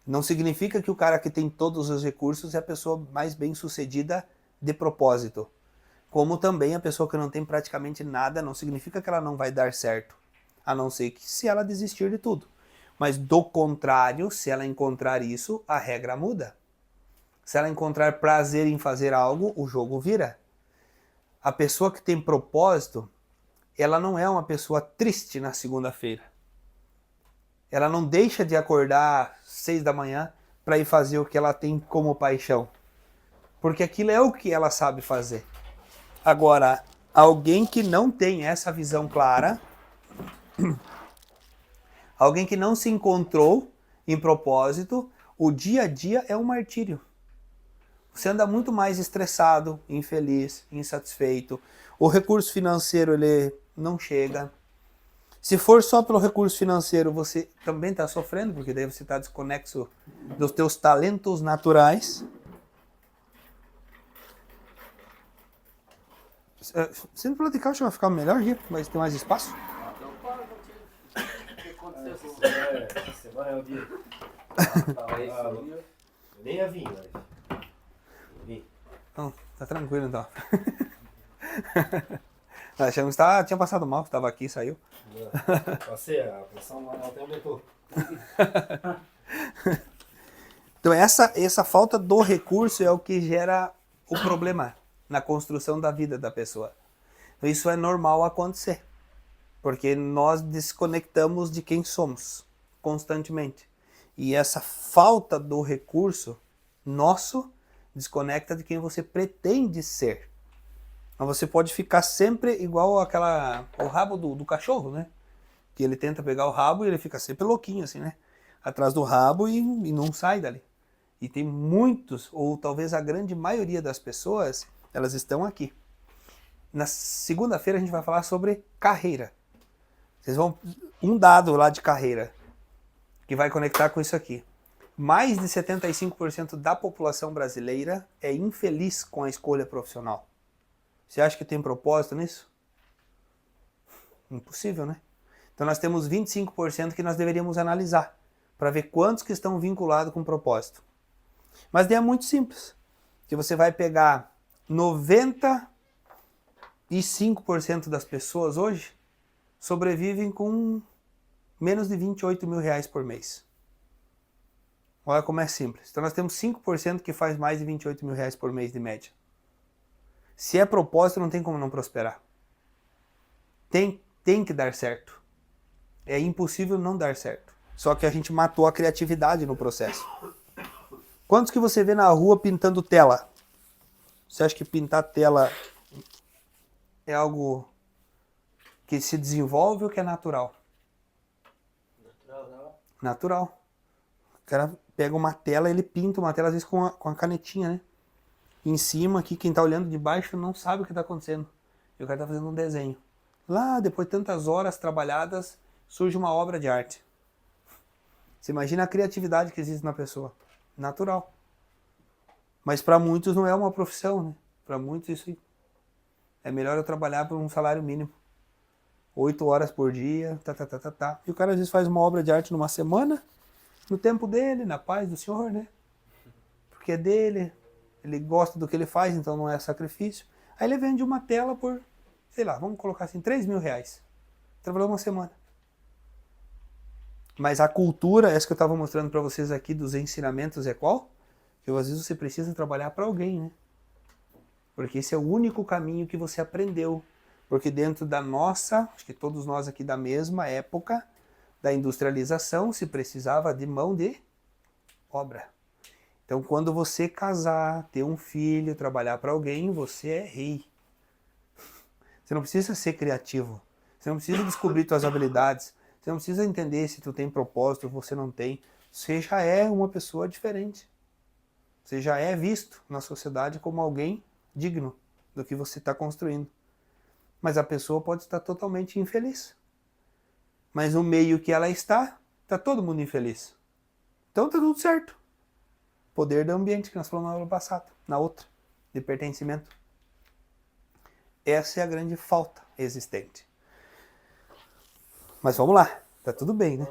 Não significa que o cara que tem todos os recursos é a pessoa mais bem-sucedida de propósito. Como também a pessoa que não tem praticamente nada, não significa que ela não vai dar certo. A não ser que se ela desistir de tudo. Mas do contrário, se ela encontrar isso, a regra muda. Se ela encontrar prazer em fazer algo, o jogo vira. A pessoa que tem propósito, ela não é uma pessoa triste na segunda-feira. Ela não deixa de acordar às 6 da manhã para ir fazer o que ela tem como paixão. Porque aquilo é o que ela sabe fazer. Agora, alguém que não tem essa visão clara, alguém que não se encontrou em propósito, o dia a dia é um martírio. Você anda muito mais estressado, infeliz, insatisfeito. O recurso financeiro ele não chega. Se for só pelo recurso financeiro, você também está sofrendo, porque daí você está desconexo dos teus talentos naturais. Se não platicar, acho que vai ficar melhor aqui, vai ter mais espaço. Então, fala contigo. O que aconteceu com Essa semana é o dia. Eu Eu nem ia vir, mas. Vim. Não, tá tranquilo então. Achamos que tinha passado mal, estava aqui, saiu. Passei, a pressão até aumentou. Então essa falta do recurso é o que gera o problema na construção da vida da pessoa. Então isso é normal acontecer, porque nós desconectamos de quem somos constantemente. E essa falta do recurso nosso desconecta de quem você pretende ser. Então você pode ficar sempre igual o rabo do cachorro, né? Que ele tenta pegar o rabo e ele fica sempre louquinho assim, né? Atrás do rabo e não sai dali. E tem muitos, ou talvez a grande maioria das pessoas, elas estão aqui. Na segunda-feira a gente vai falar sobre carreira. Um dado lá de carreira que vai conectar com isso aqui. Mais de 75% da população brasileira é infeliz com a escolha profissional. Você acha que tem propósito nisso? Impossível, né? Então nós temos 25% que nós deveríamos analisar para ver quantos que estão vinculados com propósito. Mas daí é muito simples. Que você vai pegar 95% das pessoas hoje sobrevivem com menos de 28 mil reais por mês. Olha como é simples. Então nós temos 5% que faz mais de 28 mil reais por mês de média. Se é propósito, não tem como não prosperar. Tem que dar certo. É impossível não dar certo. Só que a gente matou a criatividade no processo. Quantos que você vê na rua pintando tela? Você acha que pintar tela é algo que se desenvolve ou que é natural? Natural. O cara pega uma tela, ele pinta uma tela, às vezes com a canetinha, né? Em cima, aqui, quem tá olhando de baixo não sabe o que tá acontecendo. E o cara tá fazendo um desenho. Lá, depois de tantas horas trabalhadas, surge uma obra de arte. Você imagina a criatividade que existe na pessoa. Natural. Mas para muitos não é uma profissão, né? Para muitos isso é melhor eu trabalhar por um salário mínimo. 8 horas por dia, tá. E o cara às vezes faz uma obra de arte numa semana, no tempo dele, na paz do Senhor, né? Porque é dele, ele gosta do que ele faz, então não é sacrifício. Aí ele vende uma tela por, sei lá, vamos colocar assim, 3 mil reais. Trabalhou uma semana. Mas a cultura, essa que eu estava mostrando para vocês aqui dos ensinamentos é qual? Que às vezes você precisa trabalhar para alguém, né? Porque esse é o único caminho que você aprendeu. Porque dentro da nossa, acho que todos nós aqui da mesma época da industrialização, se precisava de mão de obra. Então quando você casar, ter um filho, trabalhar para alguém, você é rei. Você não precisa ser criativo. Você não precisa descobrir suas habilidades. Você não precisa entender se tu tem propósito ou você não tem. Você já é uma pessoa diferente. Você já é visto na sociedade como alguém digno do que você está construindo. Mas a pessoa pode estar totalmente infeliz. Mas no meio que ela está todo mundo infeliz. Então está tudo certo. Poder do ambiente, que nós falamos na aula passada, na outra, de pertencimento. Essa é a grande falta existente. Mas vamos lá, tá tudo bem, né?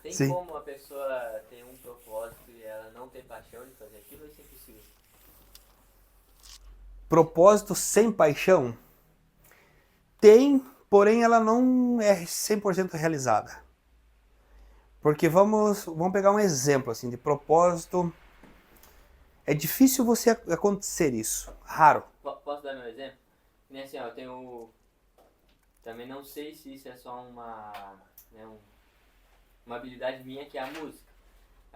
Tem Sim. como a pessoa ter um propósito e ela não ter paixão de fazer aquilo ou isso é impossível? Propósito sem paixão? Tem, porém ela não é 100% realizada. Porque vamos pegar um exemplo assim, de propósito. É difícil você acontecer isso, raro. Posso dar meu exemplo? Nem assim, ó, eu tenho... Também não sei se isso é só uma habilidade minha, que é a música.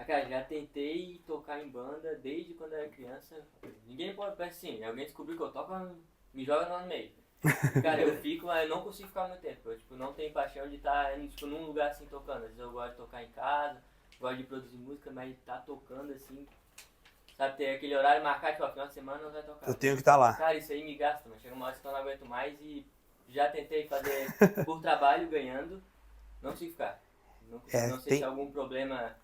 Cara, já tentei tocar em banda desde quando eu era criança. Ninguém pode pensar assim, alguém descobriu que eu toco, me joga lá no meio. Cara, eu fico, mas eu não consigo ficar muito tempo. Eu, tipo, não tenho paixão de estar tipo, num lugar assim tocando. Às vezes eu gosto de tocar em casa, gosto de produzir música, mas tá tocando assim. Sabe, ter aquele horário marcado, tipo, final de semana não vai tocar. Eu tenho que estar lá. Cara, isso aí me gasta, mas chega uma hora que eu não aguento mais e já tentei fazer por trabalho, ganhando, não consigo ficar. Não sei se é algum problema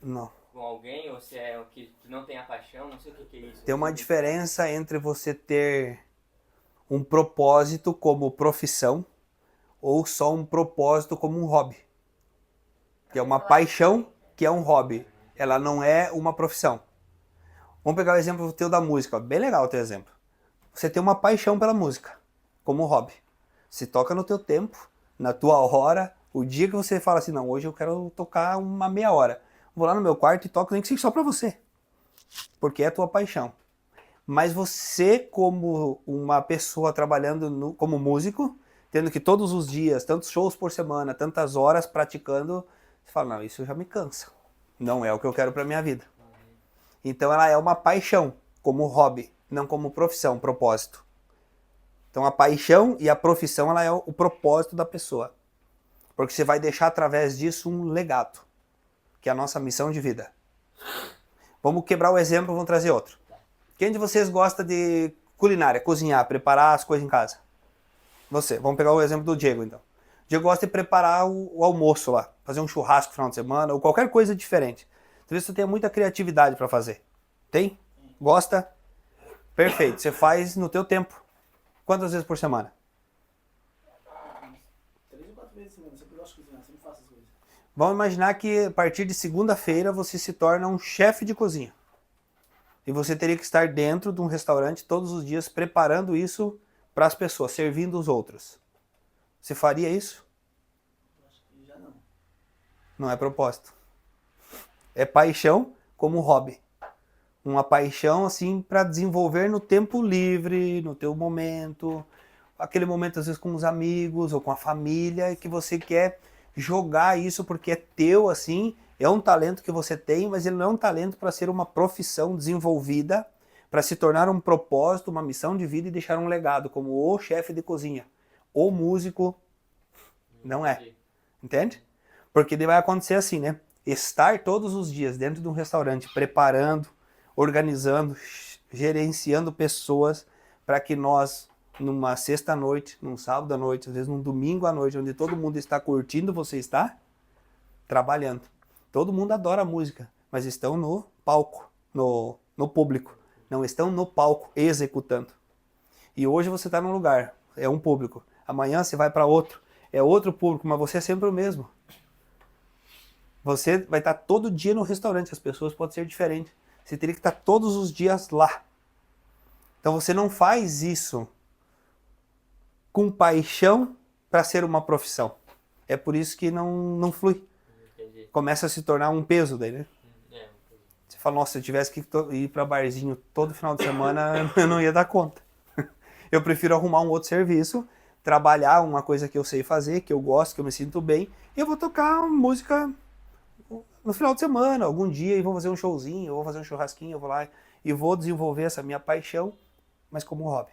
com alguém ou se é que não tem a paixão, não sei o que é isso. Tem uma diferença entre você ter um propósito como profissão ou só um propósito como um hobby. Que é uma paixão que é um hobby. Ela não é uma profissão. Vamos pegar o exemplo teu da música. Bem legal o teu exemplo. Você tem uma paixão pela música, como hobby. Você toca no teu tempo, na tua hora. O dia que você fala assim, não, hoje eu quero tocar uma meia hora. Vou lá no meu quarto e toco, nem que seja só pra você. Porque é a tua paixão. Mas você, como uma pessoa trabalhando como músico, tendo que todos os dias, tantos shows por semana, tantas horas praticando, você fala, não, isso já me cansa. Não é o que eu quero pra minha vida. Então ela é uma paixão, como hobby, não como profissão, propósito. Então a paixão e a profissão, ela é o propósito da pessoa. Porque você vai deixar através disso um legado, que é a nossa missão de vida. Vamos quebrar o exemplo, vamos trazer outro. Quem de vocês gosta de culinária, cozinhar, preparar as coisas em casa? Você. Vamos pegar o exemplo do Diego, então. O Diego gosta de preparar o almoço lá, fazer um churrasco no final de semana, ou qualquer coisa diferente. Talvez você tenha muita criatividade para fazer. Tem? Gosta? Perfeito. Você faz no teu tempo. Quantas vezes por semana? 3 ou 4 vezes por semana. Sempre gosto de cozinhar, sempre faço as coisas. Vamos imaginar que a partir de segunda-feira você se torna um chefe de cozinha. E você teria que estar dentro de um restaurante todos os dias preparando isso para as pessoas, servindo os outros. Você faria isso? Acho que já não. Não é propósito. É paixão como hobby. Uma paixão assim para desenvolver no tempo livre, no teu momento, aquele momento às vezes com os amigos ou com a família, e que você quer jogar isso porque é teu assim, é um talento que você tem, mas ele não é um talento para ser uma profissão desenvolvida, para se tornar um propósito, uma missão de vida e deixar um legado, como o chefe de cozinha, o músico, não é. Entende? Porque daí vai acontecer assim, né? Estar todos os dias dentro de um restaurante, preparando, organizando, gerenciando pessoas para que nós, numa sexta-noite, num sábado à noite, às vezes num domingo à noite, onde todo mundo está curtindo, você está trabalhando. Todo mundo adora música, mas estão no palco, no público. Não estão no palco executando. E hoje você está num lugar, é um público. Amanhã você vai para outro, é outro público, mas você é sempre o mesmo. Você vai estar todo dia no restaurante, as pessoas podem ser diferentes. Você teria que estar todos os dias lá. Então você não faz isso com paixão para ser uma profissão. É por isso que não flui. Entendi. Começa a se tornar um peso daí, né? Você fala, nossa, se eu tivesse que ir para barzinho todo final de semana, eu não ia dar conta. Eu prefiro arrumar um outro serviço, trabalhar uma coisa que eu sei fazer, que eu gosto, que eu me sinto bem, e eu vou tocar música no final de semana, algum dia, e vou fazer um showzinho, eu vou fazer um churrasquinho, eu vou lá e vou desenvolver essa minha paixão, mas como hobby.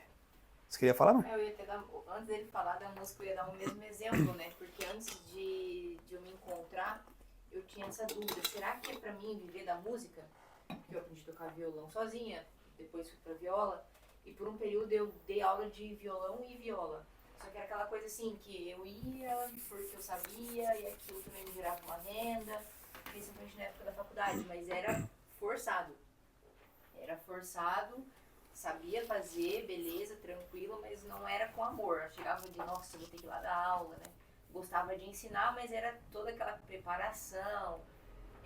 Você queria falar, mãe? Eu ia até dar, antes dele falar da música, eu ia dar o mesmo exemplo, né? Porque antes de eu me encontrar, eu tinha essa dúvida. Será que é pra mim viver da música? Porque eu aprendi a tocar violão sozinha, depois fui pra viola, e por um período eu dei aula de violão e viola. Só que era aquela coisa assim, que eu ia porque eu sabia, e aquilo também me gerava uma renda, principalmente na época da faculdade, mas era forçado. Era forçado, sabia fazer, beleza, tranquilo, mas não era com amor. Eu chegava de, nossa, eu vou ter que ir lá dar aula, né? Gostava de ensinar, mas era toda aquela preparação,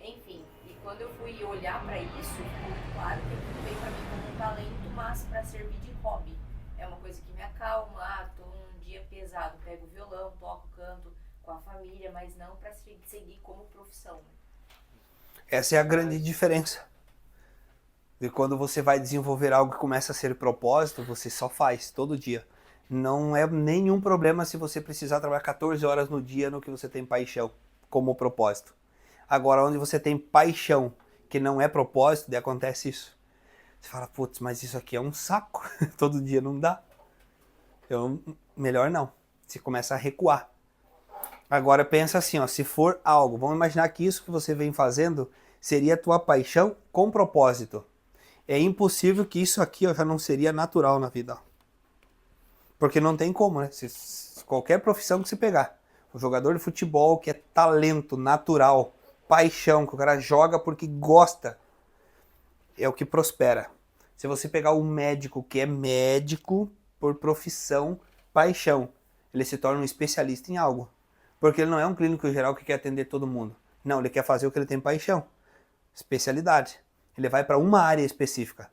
enfim. E quando eu fui olhar pra isso, ficou muito claro que aquilo veio pra mim como um talento, mas pra servir de hobby. É uma coisa que me acalma, tô num dia pesado, pego o violão, toco, canto com a família, mas não pra seguir como profissão, né? Essa é a grande diferença. De quando você vai desenvolver algo que começa a ser propósito, você só faz, todo dia. Não é nenhum problema se você precisar trabalhar 14 horas no dia no que você tem paixão, como propósito. Agora, onde você tem paixão que não é propósito, daí acontece isso. Você fala, putz, mas isso aqui é um saco, todo dia não dá. Melhor não. Você começa a recuar. Agora pensa assim, ó, se for algo, vamos imaginar que isso que você vem fazendo seria a tua paixão com propósito. É impossível que isso aqui ó, já não seria natural na vida. Ó. Porque não tem como, né? Qualquer profissão que você pegar, o jogador de futebol que é talento natural, paixão, que o cara joga porque gosta, é o que prospera. Se você pegar um médico que é médico por profissão, paixão, ele se torna um especialista em algo. Porque ele não é um clínico geral que quer atender todo mundo. Não, ele quer fazer o que ele tem paixão. Especialidade. Ele vai para uma área específica.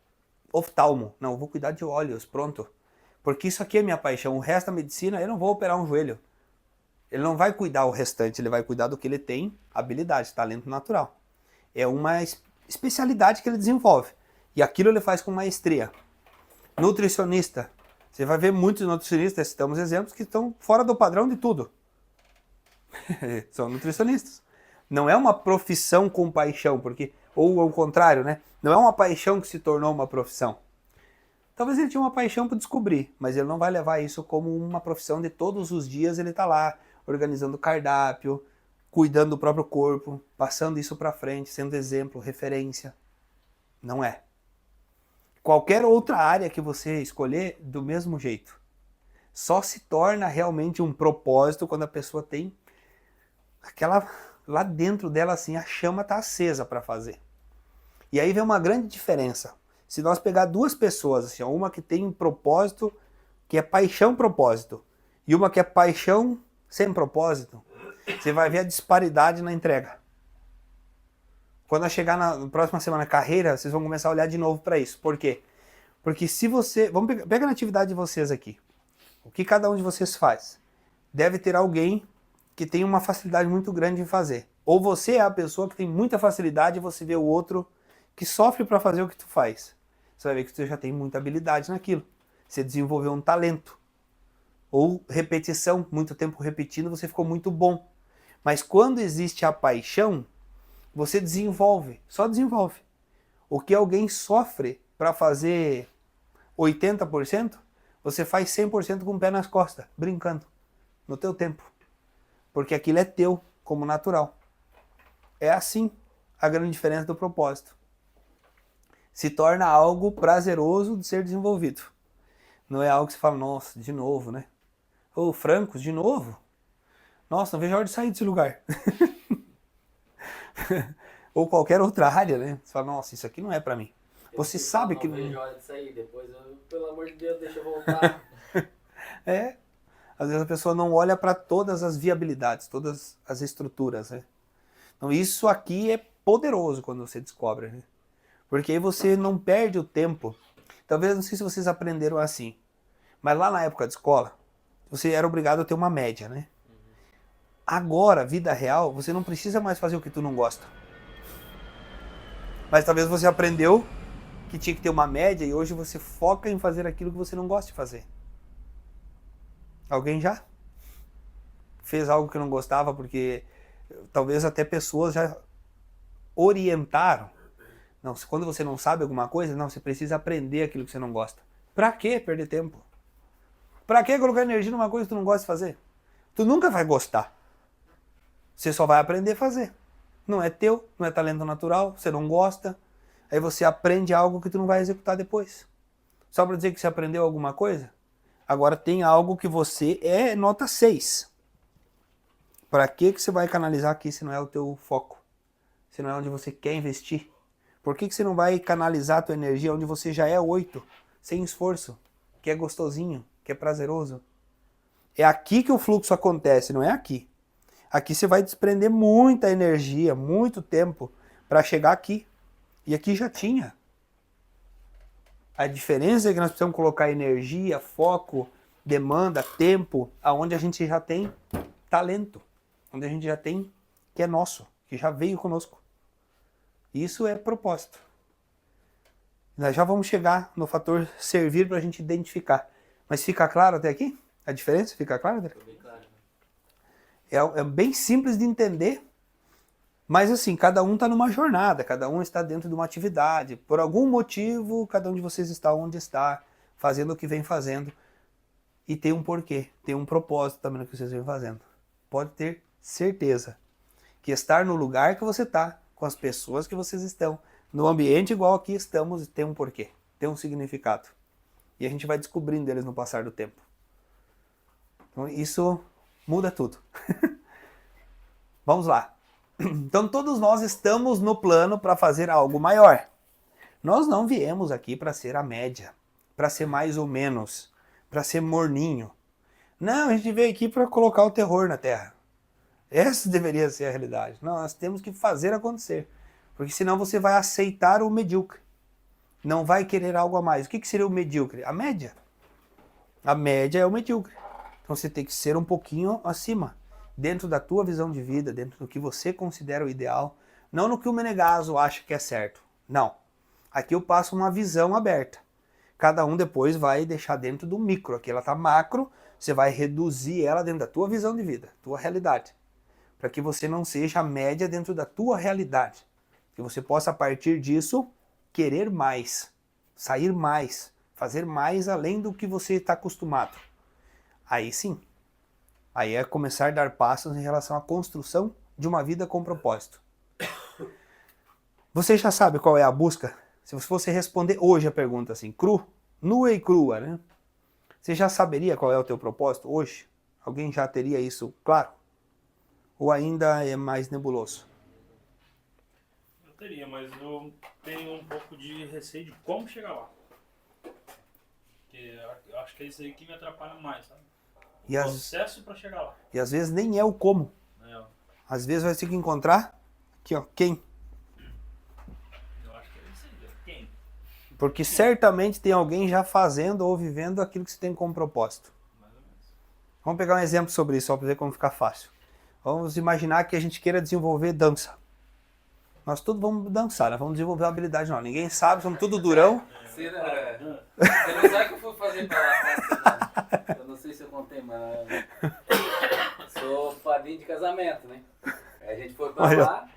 Oftalmo. Não, eu vou cuidar de olhos, pronto. Porque isso aqui é minha paixão. O resto da medicina, eu não vou operar um joelho. Ele não vai cuidar o restante, ele vai cuidar do que ele tem, habilidade, talento natural. É uma especialidade que ele desenvolve. E aquilo ele faz com maestria. Nutricionista. Você vai ver muitos nutricionistas, citamos exemplos, que estão fora do padrão de tudo. São nutricionistas. Não é uma profissão com paixão, porque, ou ao contrário, né? Não é uma paixão que se tornou uma profissão. Talvez ele tinha uma paixão para descobrir, mas ele não vai levar isso como uma profissão de todos os dias ele tá lá, organizando cardápio, cuidando do próprio corpo, passando isso para frente, sendo exemplo, referência. Não é. Qualquer outra área que você escolher, do mesmo jeito. Só se torna realmente um propósito quando a pessoa tem aquela, lá dentro dela assim, a chama está acesa para fazer. E aí vem uma grande diferença. Se nós pegar duas pessoas, assim, uma que tem um propósito, que é paixão-propósito, e uma que é paixão sem propósito, você vai ver a disparidade na entrega. Quando eu chegar na próxima semana carreira, vocês vão começar a olhar de novo para isso. Por quê? Porque se você... Pega na atividade de vocês aqui. O que cada um de vocês faz? Deve ter alguém que tem uma facilidade muito grande em fazer. Ou você é a pessoa que tem muita facilidade e você vê o outro que sofre para fazer o que tu faz. Você vai ver que você já tem muita habilidade naquilo. Você desenvolveu um talento. Ou repetição, muito tempo repetindo, você ficou muito bom. Mas quando existe a paixão, você desenvolve, só desenvolve. O que alguém sofre para fazer 80%, você faz 100% com o pé nas costas, brincando, no teu tempo. Porque aquilo é teu, como natural. É assim a grande diferença do propósito. Se torna algo prazeroso de ser desenvolvido. Não é algo que você fala, nossa, de novo, né? Ô, Francos, de novo? Nossa, não vejo a hora de sair desse lugar. Ou qualquer outra área, né? Você fala, nossa, isso aqui não é pra mim. Você sabe que... Não vejo a hora de sair, depois eu, pelo amor de Deus, deixa eu voltar. É, às vezes a pessoa não olha para todas as viabilidades, todas as estruturas, né? Então isso aqui é poderoso quando você descobre, né? Porque aí você não perde o tempo. Talvez, não sei se vocês aprenderam assim, mas lá na época de escola, você era obrigado a ter uma média, né? Agora, vida real, você não precisa mais fazer o que tu não gosta. Mas talvez você aprendeu que tinha que ter uma média e hoje você foca em fazer aquilo que você não gosta de fazer. Alguém já fez algo que não gostava porque talvez até pessoas já orientaram. Não, quando você não sabe alguma coisa, não, você precisa aprender aquilo que você não gosta. Pra que perder tempo? Pra que colocar energia numa coisa que tu não gosta de fazer? Tu nunca vai gostar. Você só vai aprender a fazer. Não é teu, não é talento natural, você não gosta. Aí você aprende algo que tu não vai executar depois. Só pra dizer que você aprendeu alguma coisa? Agora tem algo que você é nota 6. Pra que você vai canalizar aqui se não é o teu foco? Se não é onde você quer investir? Por que você não vai canalizar a tua energia onde você já é 8, sem esforço, que é gostosinho, que é prazeroso? É aqui que o fluxo acontece, não é aqui. Aqui você vai desprender muita energia, muito tempo para chegar aqui. E aqui já tinha. A diferença é que nós precisamos colocar energia, foco, demanda, tempo, aonde a gente já tem talento, onde a gente já tem que é nosso, que já veio conosco. Isso é propósito. Nós já vamos chegar no fator servir para a gente identificar. Mas fica claro até aqui? A diferença fica clara? Ficou bem claro. É bem simples de entender. Mas assim, cada um está numa jornada, cada um está dentro de uma atividade. Por algum motivo, cada um de vocês está onde está, fazendo o que vem fazendo. E tem um porquê, tem um propósito também no que vocês vêm fazendo. Pode ter certeza que estar no lugar que você está, com as pessoas que vocês estão, no ambiente igual aqui estamos, tem um porquê, tem um significado. E a gente vai descobrindo eles no passar do tempo. Então isso muda tudo. Vamos lá. Então todos nós estamos no plano para fazer algo maior. Nós não viemos aqui para ser a média, para ser mais ou menos, para ser morninho. Não, a gente veio aqui para colocar o terror na Terra. Essa deveria ser a realidade. Não, nós temos que fazer acontecer. Porque senão você vai aceitar o medíocre. Não vai querer algo a mais. O que seria o medíocre? A média. A média é o medíocre. Então você tem que ser um pouquinho acima. Dentro da tua visão de vida, dentro do que você considera o ideal. Não no que o Menegaso acha que é certo. Não. Aqui eu passo uma visão aberta. Cada um depois vai deixar dentro do micro. Aqui ela está macro, você vai reduzir ela dentro da tua visão de vida, tua realidade. Para que você não seja a média dentro da tua realidade. Que você possa, a partir disso, querer mais, sair mais, fazer mais além do que você está acostumado. Aí sim. Aí é começar a dar passos em relação à construção de uma vida com propósito. Você já sabe qual é a busca? Se você responder hoje a pergunta assim, nua e crua, né? Você já saberia qual é o teu propósito hoje? Alguém já teria isso claro? Ou ainda é mais nebuloso? Eu teria, mas eu tenho um pouco de receio de como chegar lá. Porque eu acho que é isso aí que me atrapalha mais, sabe? O processo para chegar lá. E às vezes nem é o como. Às vezes vai ter que encontrar aqui, ó, quem. Eu acho que é isso aí, quem? Porque certamente tem alguém já fazendo ou vivendo aquilo que você tem como propósito. Mais ou menos. Vamos pegar um exemplo sobre isso, só para ver como ficar fácil. Vamos imaginar que a gente queira desenvolver dança. Nós todos vamos dançar, nós vamos desenvolver uma habilidade não. Ninguém sabe, somos tudo durão. Você não sabe o que eu fui fazer pra lá? Eu não sei se eu contei, mas sou padrinho de casamento, né? Aí a gente foi pra lá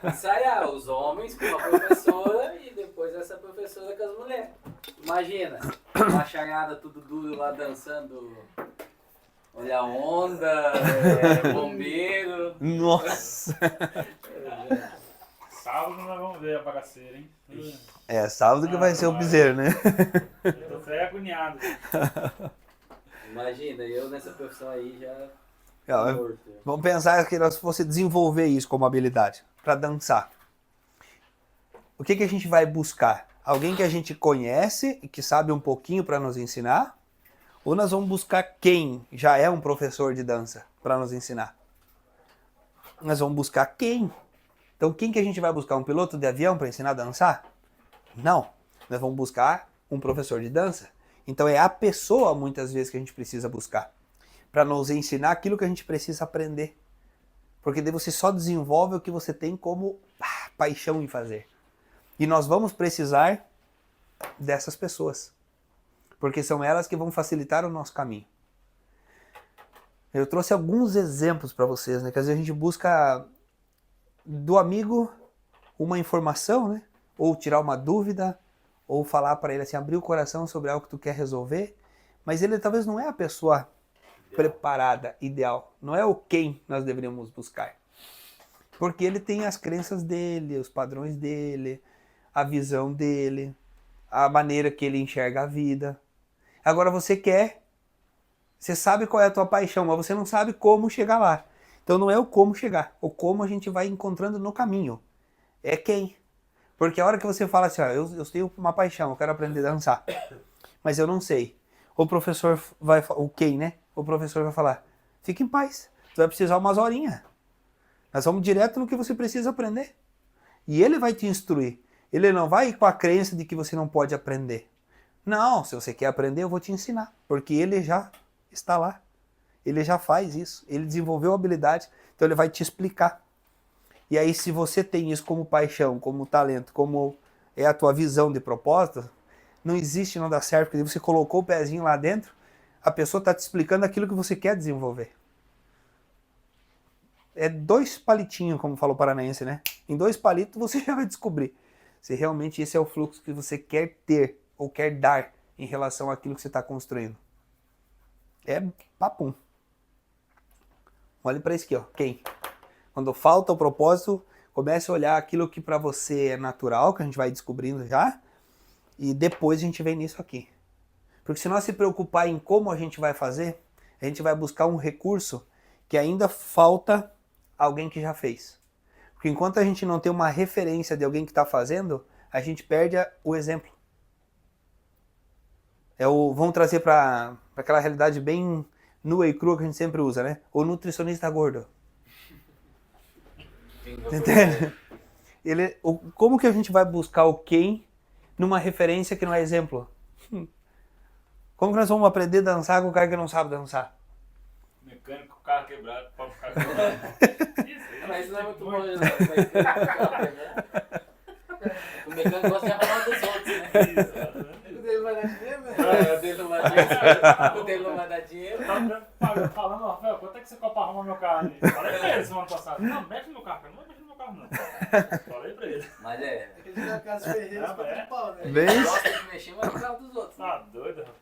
ensaiar os homens com a professora e depois essa professora com as mulheres. Imagina, uma charada tudo duro lá dançando. Olha a onda, bombeiro. Nossa! Sábado nós vamos ver a bagaceira, hein? É, sábado que vai ser o bezerro, né? Eu tô até agoniado. Imagina, eu nessa profissão aí já... Vamos pensar que nós fosse desenvolver isso como habilidade, para dançar. O que a gente vai buscar? Alguém que a gente conhece e que sabe um pouquinho para nos ensinar? Ou nós vamos buscar quem já é um professor de dança para nos ensinar? Nós vamos buscar quem? Então quem que a gente vai buscar? Um piloto de avião para ensinar a dançar? Não. Nós vamos buscar um professor de dança. Então é a pessoa, muitas vezes, que a gente precisa buscar. Para nos ensinar aquilo que a gente precisa aprender. Porque daí você só desenvolve o que você tem como paixão em fazer. E nós vamos precisar dessas pessoas. Porque são elas que vão facilitar o nosso caminho. Eu trouxe alguns exemplos para vocês, né? Que às vezes a gente busca do amigo uma informação, né? Ou tirar uma dúvida, ou falar para ele assim, abrir o coração sobre algo que tu quer resolver, mas ele talvez não é a pessoa preparada, ideal. Não é o quem nós deveríamos buscar. Porque ele tem as crenças dele, os padrões dele, a visão dele, a maneira que ele enxerga a vida. Agora você sabe qual é a tua paixão, mas você não sabe como chegar lá. Então não é o como chegar, o como a gente vai encontrando no caminho. É quem. Porque a hora que você fala assim, ó, eu tenho uma paixão, eu quero aprender a dançar, mas eu não sei. O professor vai, o quem, né? O professor vai falar, fica em paz, tu vai precisar umas horinhas. Nós vamos direto no que você precisa aprender. E ele vai te instruir. Ele não vai ir com a crença de que você não pode aprender. Não, se você quer aprender, eu vou te ensinar. Porque ele já está lá. Ele já faz isso. Ele desenvolveu a habilidade, então ele vai te explicar. E aí, se você tem isso como paixão, como talento, como é a tua visão de propósito, não existe não dar certo, porque você colocou o pezinho lá dentro, a pessoa está te explicando aquilo que você quer desenvolver. é 2 palitinhos, como falou o paranaense, né? Em 2 palitos você já vai descobrir se realmente esse é o fluxo que você quer ter ou quer dar em relação àquilo que você está construindo. É papum. Olhe para isso aqui, ó. Quem? Quando falta o propósito, comece a olhar aquilo que para você é natural, que a gente vai descobrindo já, e depois a gente vem nisso aqui. Porque se nós se preocupar em como a gente vai fazer, a gente vai buscar um recurso que ainda falta alguém que já fez. Porque enquanto a gente não tem uma referência de alguém que está fazendo, a gente perde o exemplo. Vamos trazer para aquela realidade bem nua e crua que a gente sempre usa, né? O nutricionista gordo. Entende? Como que a gente vai buscar o quem numa referência que não é exemplo? Como que nós vamos aprender a dançar com o cara que não sabe dançar? Mecânico, carro quebrado, pau pro carro quebrado. Mas não é muito bom, né? O mecânico gosta de arrumar dos outros, né? O dele vai dar dinheiro, né? O dele não vai dar dinheiro. O dele não vai dar dinheiro. Tava falando, Rafael, quanto é que você quer pra arrumar meu carro ali? Falei pra ele semana passada. Não, mexe no meu carro, eu não vou mexer no meu carro, não. Falei pra ele. Mas Aquele dia da casa Ferreira ficou de pau, né? Bem, gosta de mexer, mas no carro dos outros. Tá doido, Rafael.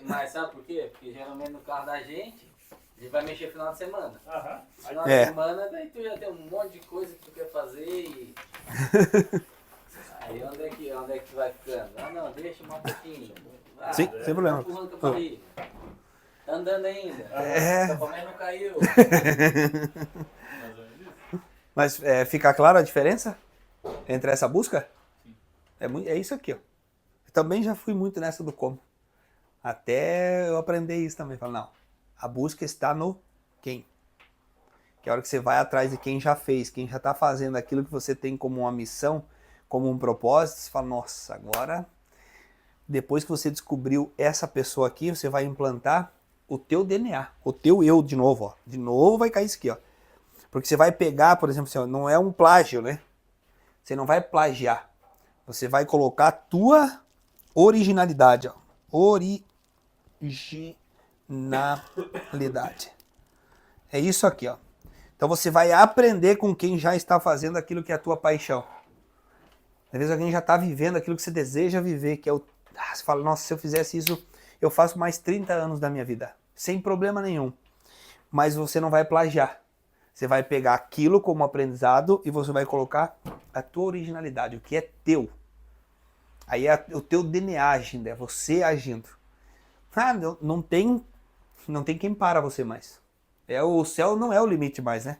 Mas sabe por quê? Porque geralmente no carro da gente, a gente vai mexer final de semana. Aham. Final de semana, daí tu já tem um monte de coisa que tu quer fazer e... Aí onde é que tu vai ficando? Ah não, deixa um pouquinho. Sim, sem problema. Tá empurrando com a barriga. Tá andando ainda. É. Sua família não caiu. Mas fica claro a diferença entre essa busca? É isso aqui, ó. Eu também já fui muito nessa do como. Até eu aprender isso também. Falar, não, a busca está no quem. Que é a hora que você vai atrás de quem já fez, quem já está fazendo aquilo que você tem como uma missão, como um propósito, você fala, nossa, agora, depois que você descobriu essa pessoa aqui, você vai implantar o teu DNA, o teu eu de novo, ó. De novo vai cair isso aqui, ó. Porque você vai pegar, por exemplo, assim, ó, não é um plágio, né? Você não vai plagiar. Você vai colocar a tua originalidade, ó. Originalidade. É isso aqui, ó. Então você vai aprender com quem já está fazendo aquilo que é a tua paixão. Às vezes alguém já está vivendo aquilo que você deseja viver, que é o... você fala, nossa, se eu fizesse isso, eu faço mais 30 anos da minha vida. Sem problema nenhum. Mas você não vai plagiar. Você vai pegar aquilo como aprendizado e você vai colocar a tua originalidade, o que é teu. Aí é o teu DNA agindo, é você agindo. Ah, não tem quem para você mais. O céu não é o limite mais, né?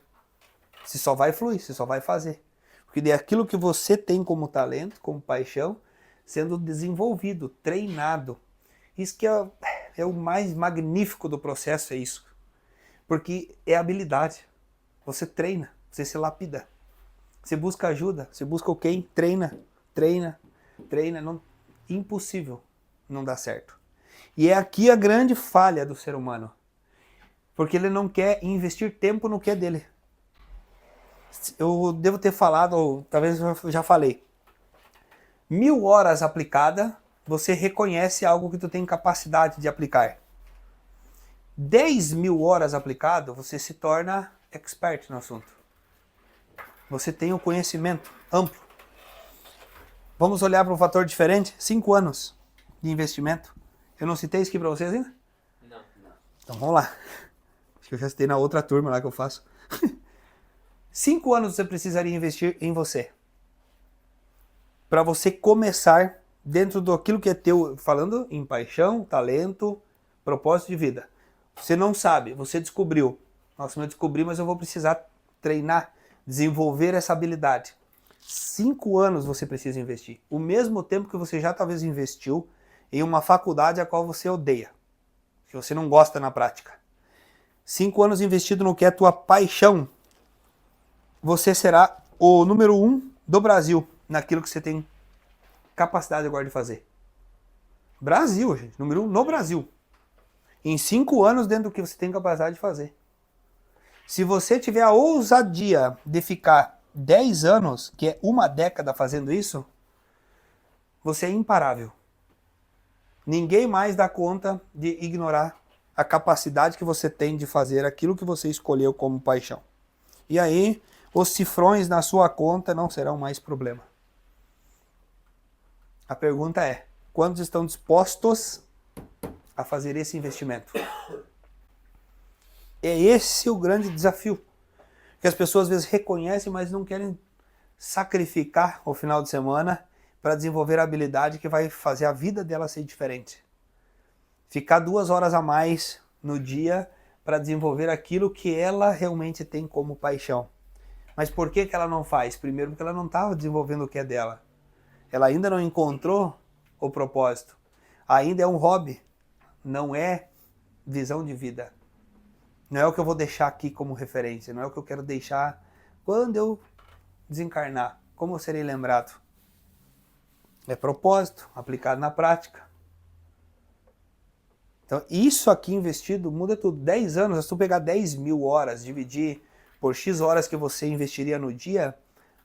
Você só vai fluir, você só vai fazer. Porque é aquilo que você tem como talento, como paixão, sendo desenvolvido, treinado. Isso que é o mais magnífico do processo, é isso. Porque é habilidade. Você treina, você se lapida. Você busca ajuda, você busca o quem? Treina. Não, impossível não dá certo. E é aqui a grande falha do ser humano. Porque ele não quer investir tempo no que é dele. Eu devo ter falado, ou talvez eu já falei. 1000 horas aplicada, você reconhece algo que tu tem capacidade de aplicar. 10.000 horas aplicado, você se torna expert no assunto. Você tem um conhecimento amplo. Vamos olhar para um fator diferente? 5 anos de investimento. Eu não citei isso aqui para vocês ainda? Não. Então vamos lá. Acho que eu já citei na outra turma lá que eu faço. 5 anos você precisaria investir em você. Para você começar dentro daquilo que é teu, falando em paixão, talento, propósito de vida. Você não sabe, você descobriu. Nossa, eu descobri, mas eu vou precisar treinar, desenvolver essa habilidade. 5 anos você precisa investir. O mesmo tempo que você já talvez investiu em uma faculdade a qual você odeia. Que você não gosta na prática. 5 anos investido no que é tua paixão. Você será o número 1 do Brasil naquilo que você tem capacidade agora de fazer. Brasil, gente. Número 1 no Brasil. Em 5 anos dentro do que você tem capacidade de fazer. Se você tiver a ousadia de ficar 10 anos, que é uma década fazendo isso, você é imparável. Ninguém mais dá conta de ignorar a capacidade que você tem de fazer aquilo que você escolheu como paixão. E aí, os cifrões na sua conta não serão mais problema. A pergunta é, quantos estão dispostos a fazer esse investimento? É esse o grande desafio. Que as pessoas às vezes reconhecem, mas não querem sacrificar o final de semana para desenvolver a habilidade que vai fazer a vida dela ser diferente. Ficar 2 horas a mais no dia para desenvolver aquilo que ela realmente tem como paixão. Mas por que ela não faz? Primeiro, porque ela não estava desenvolvendo o que é dela. Ela ainda não encontrou o propósito. Ainda é um hobby. Não é visão de vida. Não é o que eu vou deixar aqui como referência. Não é o que eu quero deixar quando eu desencarnar. Como eu serei lembrado? É propósito aplicado na prática. Então, isso aqui investido muda tudo. 10 anos, se tu pegar 10 mil horas, dividir por X horas que você investiria no dia,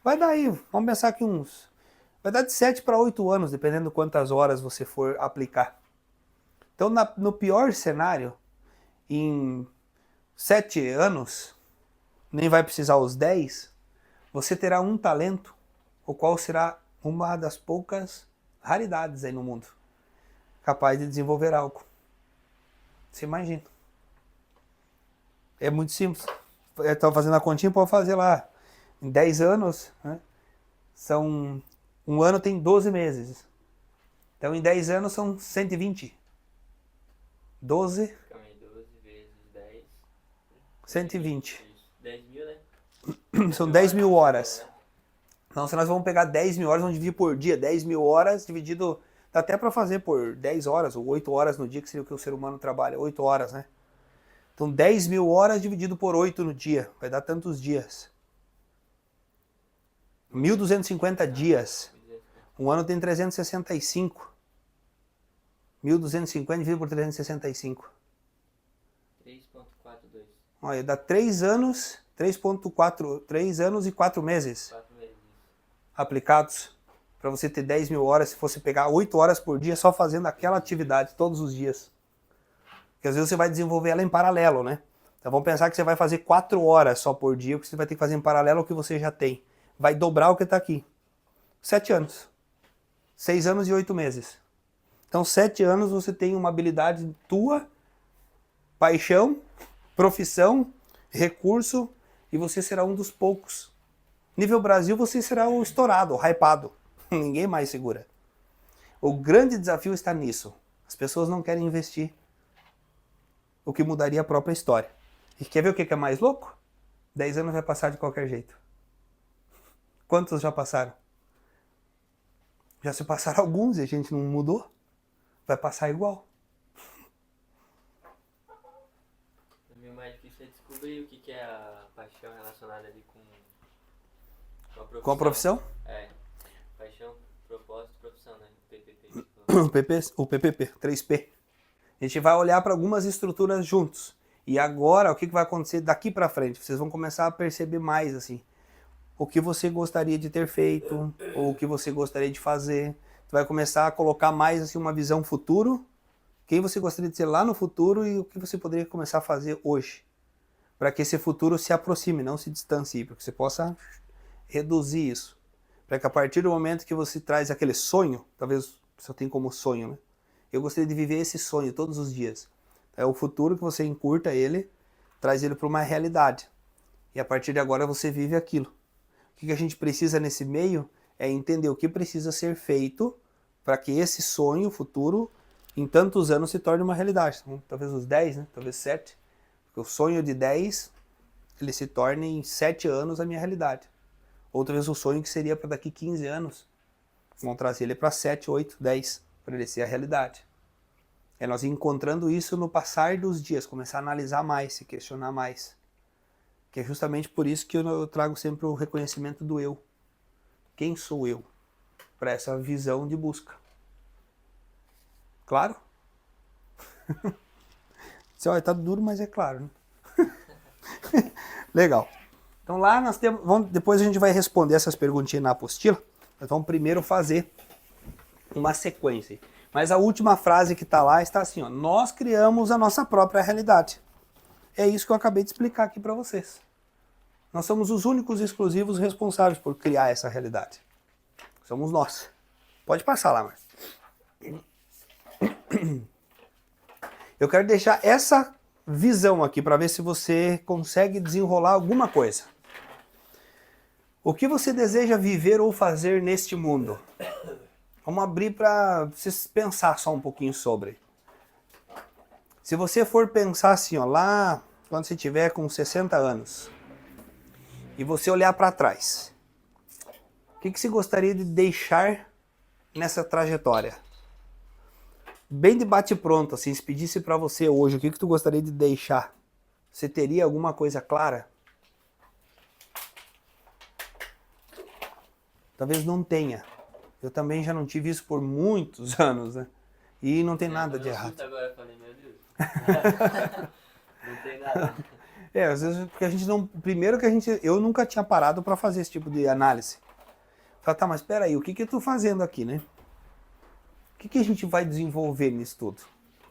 vai dar aí, vamos pensar que vai dar de 7 para 8 anos, dependendo de quantas horas você for aplicar. Então, no pior cenário, em 7 anos, nem vai precisar os 10, você terá um talento, o qual será uma das poucas raridades aí no mundo, capaz de desenvolver algo. Você imagina. É muito simples. Eu estava fazendo a continha, pode fazer lá. Em 10 anos, né? Um ano tem 12 meses. Então em 10 anos são 120. 12. 12 vezes 10. 120. 10 mil, né? São 10 mil horas. Então se nós vamos pegar 10 mil horas, vamos dividir por dia. 10 mil horas dividido... Dá até para fazer por 10 horas ou 8 horas no dia, que seria o que o ser humano trabalha. 8 horas, né? Então 10 mil horas dividido por 8 no dia. Vai dar tantos dias. 1.250 dias. Um ano tem 365. 1.250 dividido por 365. 3,42. Olha, dá 3 anos, 3,4, 3 anos e 4 meses 4 meses. aplicados. Para você ter 10 mil horas, se fosse pegar 8 horas por dia só fazendo aquela atividade todos os dias. Porque às vezes você vai desenvolver ela em paralelo, né? Então vamos pensar que você vai fazer 4 horas só por dia, porque você vai ter que fazer em paralelo o que você já tem. Vai dobrar o que está aqui. 7 anos. 6 anos e 8 meses. Então 7 anos você tem uma habilidade tua, paixão, profissão, recurso, e você será um dos poucos. Nível Brasil você será o estourado, o hypado. Ninguém mais segura. O grande desafio está nisso. As pessoas não querem investir. O que mudaria a própria história. E quer ver o que é mais louco? 10 anos vai passar de qualquer jeito. Quantos já passaram? Já se passaram alguns e a gente não mudou. Vai passar igual. O meu mais difícil é descobrir o que é a paixão relacionada ali com a profissão. Com a profissão? É. Paixão, propósito, profissão, né? O PPP, 3P. A gente vai olhar para algumas estruturas juntos. E agora, o que vai acontecer daqui para frente? Vocês vão começar a perceber mais, assim, o que você gostaria de ter feito, ou o que você gostaria de fazer. Tu vai começar a colocar mais, assim, uma visão futuro, quem você gostaria de ser lá no futuro e o que você poderia começar a fazer hoje. Para que esse futuro se aproxime, não se distancie, para que você possa reduzir isso. Para que a partir do momento que você traz aquele sonho, talvez você tenha como sonho, né? Eu gostaria de viver esse sonho todos os dias. É o futuro que você encurta ele, traz ele para uma realidade. E a partir de agora você vive aquilo. O que a gente precisa nesse meio é entender o que precisa ser feito para que esse sonho futuro, em tantos anos, se torne uma realidade. Então, talvez os 10, né? Talvez 7. Porque o sonho de 10, ele se torne em 7 anos a minha realidade. Ou talvez o sonho que seria para daqui 15 anos, vamos trazer ele para 7, 8, 10, para ele ser a realidade. É nós encontrando isso no passar dos dias, começar a analisar mais, se questionar mais. Que é justamente por isso que eu trago sempre o reconhecimento do eu. Quem sou eu? Para essa visão de busca. Claro? Olha, tá duro, mas é claro, né? Legal. Então lá nós temos, depois a gente vai responder essas perguntinhas na apostila. Nós vamos primeiro fazer uma sequência. Mas a última frase que está lá está assim, ó, nós criamos a nossa própria realidade. É isso que eu acabei de explicar aqui para vocês. Nós somos os únicos exclusivos responsáveis por criar essa realidade. Somos nós. Pode passar lá, Marcos. Eu quero deixar essa visão aqui para ver se você consegue desenrolar alguma coisa. O que você deseja viver ou fazer neste mundo? Vamos abrir para você pensar só um pouquinho sobre. Se você for pensar assim, ó, lá quando você tiver com 60 anos e você olhar para trás, o que você gostaria de deixar nessa trajetória? Bem de bate-pronto, assim, se pedisse para você hoje, o que tu gostaria de deixar? Você teria alguma coisa clara? Talvez não tenha. Eu também já não tive isso por muitos anos, né? E não tem nada de errado. Agora eu falei, meu Deus. Não tem nada. Às vezes, porque a gente não... Primeiro que eu nunca tinha parado para fazer esse tipo de análise. Falei, tá, mas espera aí, o que eu tô fazendo aqui, né? O que a gente vai desenvolver nisso tudo?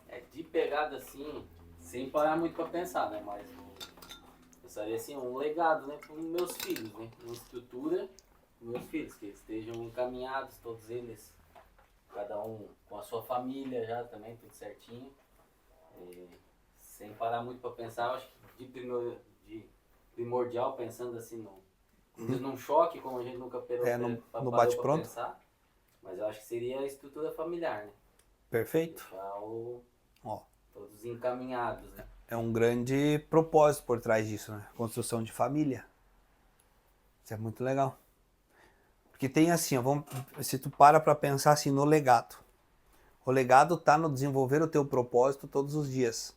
É de pegada assim, sem parar muito pra pensar, né? Mas eu gostaria assim, um legado, né? Para os meus filhos, né? Uma estrutura para meus filhos, que eles estejam encaminhados, todos eles, cada um com a sua família já também, tudo certinho. Sem parar muito pra pensar, eu acho que de primordial, pensando assim, num choque, como a gente nunca no bate-pronto. Pensar. Mas eu acho que seria a estrutura familiar, né? Perfeito. Deixar todos encaminhados, né? É um grande propósito por trás disso, né? Construção de família. Isso é muito legal. Porque tem assim, ó, se tu para pensar assim no legado. O legado está no desenvolver o teu propósito todos os dias.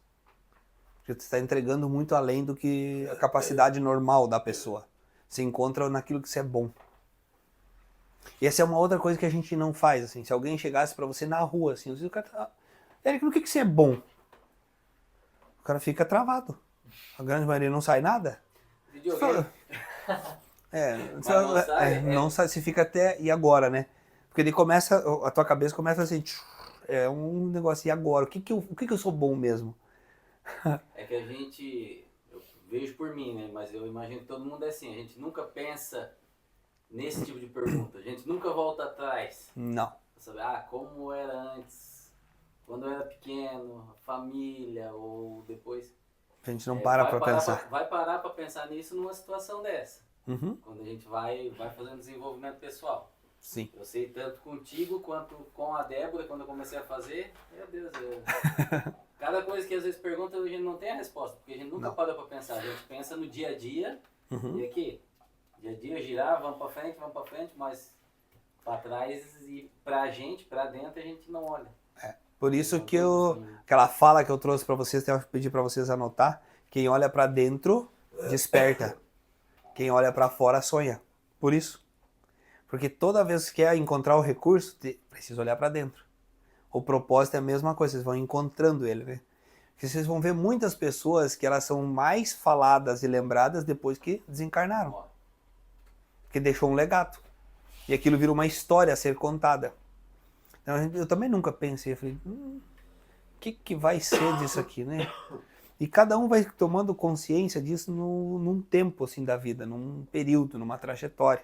Porque tu está entregando muito além do que a capacidade normal da pessoa. Se encontra naquilo que você é bom. E essa é uma outra coisa que a gente não faz, assim. Se alguém chegasse pra você na rua, assim, o cara tá... Érico, no que você é bom? O cara fica travado. A grande maioria não sai nada. Videogame. Não sai, se fica até... E agora, né? Porque ele começa... A tua cabeça começa assim... É um negócio, e agora? O que eu sou bom mesmo? É que a gente... Eu vejo por mim, né? Mas eu imagino que todo mundo é assim. A gente nunca pensa... nesse tipo de pergunta. A gente nunca volta atrás. Não. Pra saber, como era antes, quando eu era pequeno, família, ou depois... A gente não para pra pensar. Vai parar pra pensar nisso numa situação dessa. Uhum. Quando a gente vai fazendo desenvolvimento pessoal. Sim. Eu sei tanto contigo quanto com a Débora, quando eu comecei a fazer. Meu Deus, cada coisa que às vezes pergunta, a gente não tem a resposta, porque a gente nunca para pra pensar. A gente pensa no dia a dia, e aqui... Dia a dia girar, vamos pra frente, mas pra trás e pra gente, pra dentro, a gente não olha. Por isso que aquela fala que eu trouxe pra vocês, eu pedi pra vocês anotar, quem olha pra dentro, desperta. Quem olha pra fora, sonha. Por isso. Porque toda vez que quer encontrar o recurso, precisa olhar pra dentro. O propósito é a mesma coisa, vocês vão encontrando ele, né? Porque vocês vão ver muitas pessoas que elas são mais faladas e lembradas depois que desencarnaram. Que deixou um legado. E aquilo vira uma história a ser contada. Então, eu também nunca pensei, eu falei, o que vai ser disso aqui, né? E cada um vai tomando consciência disso num tempo assim da vida, num período, numa trajetória.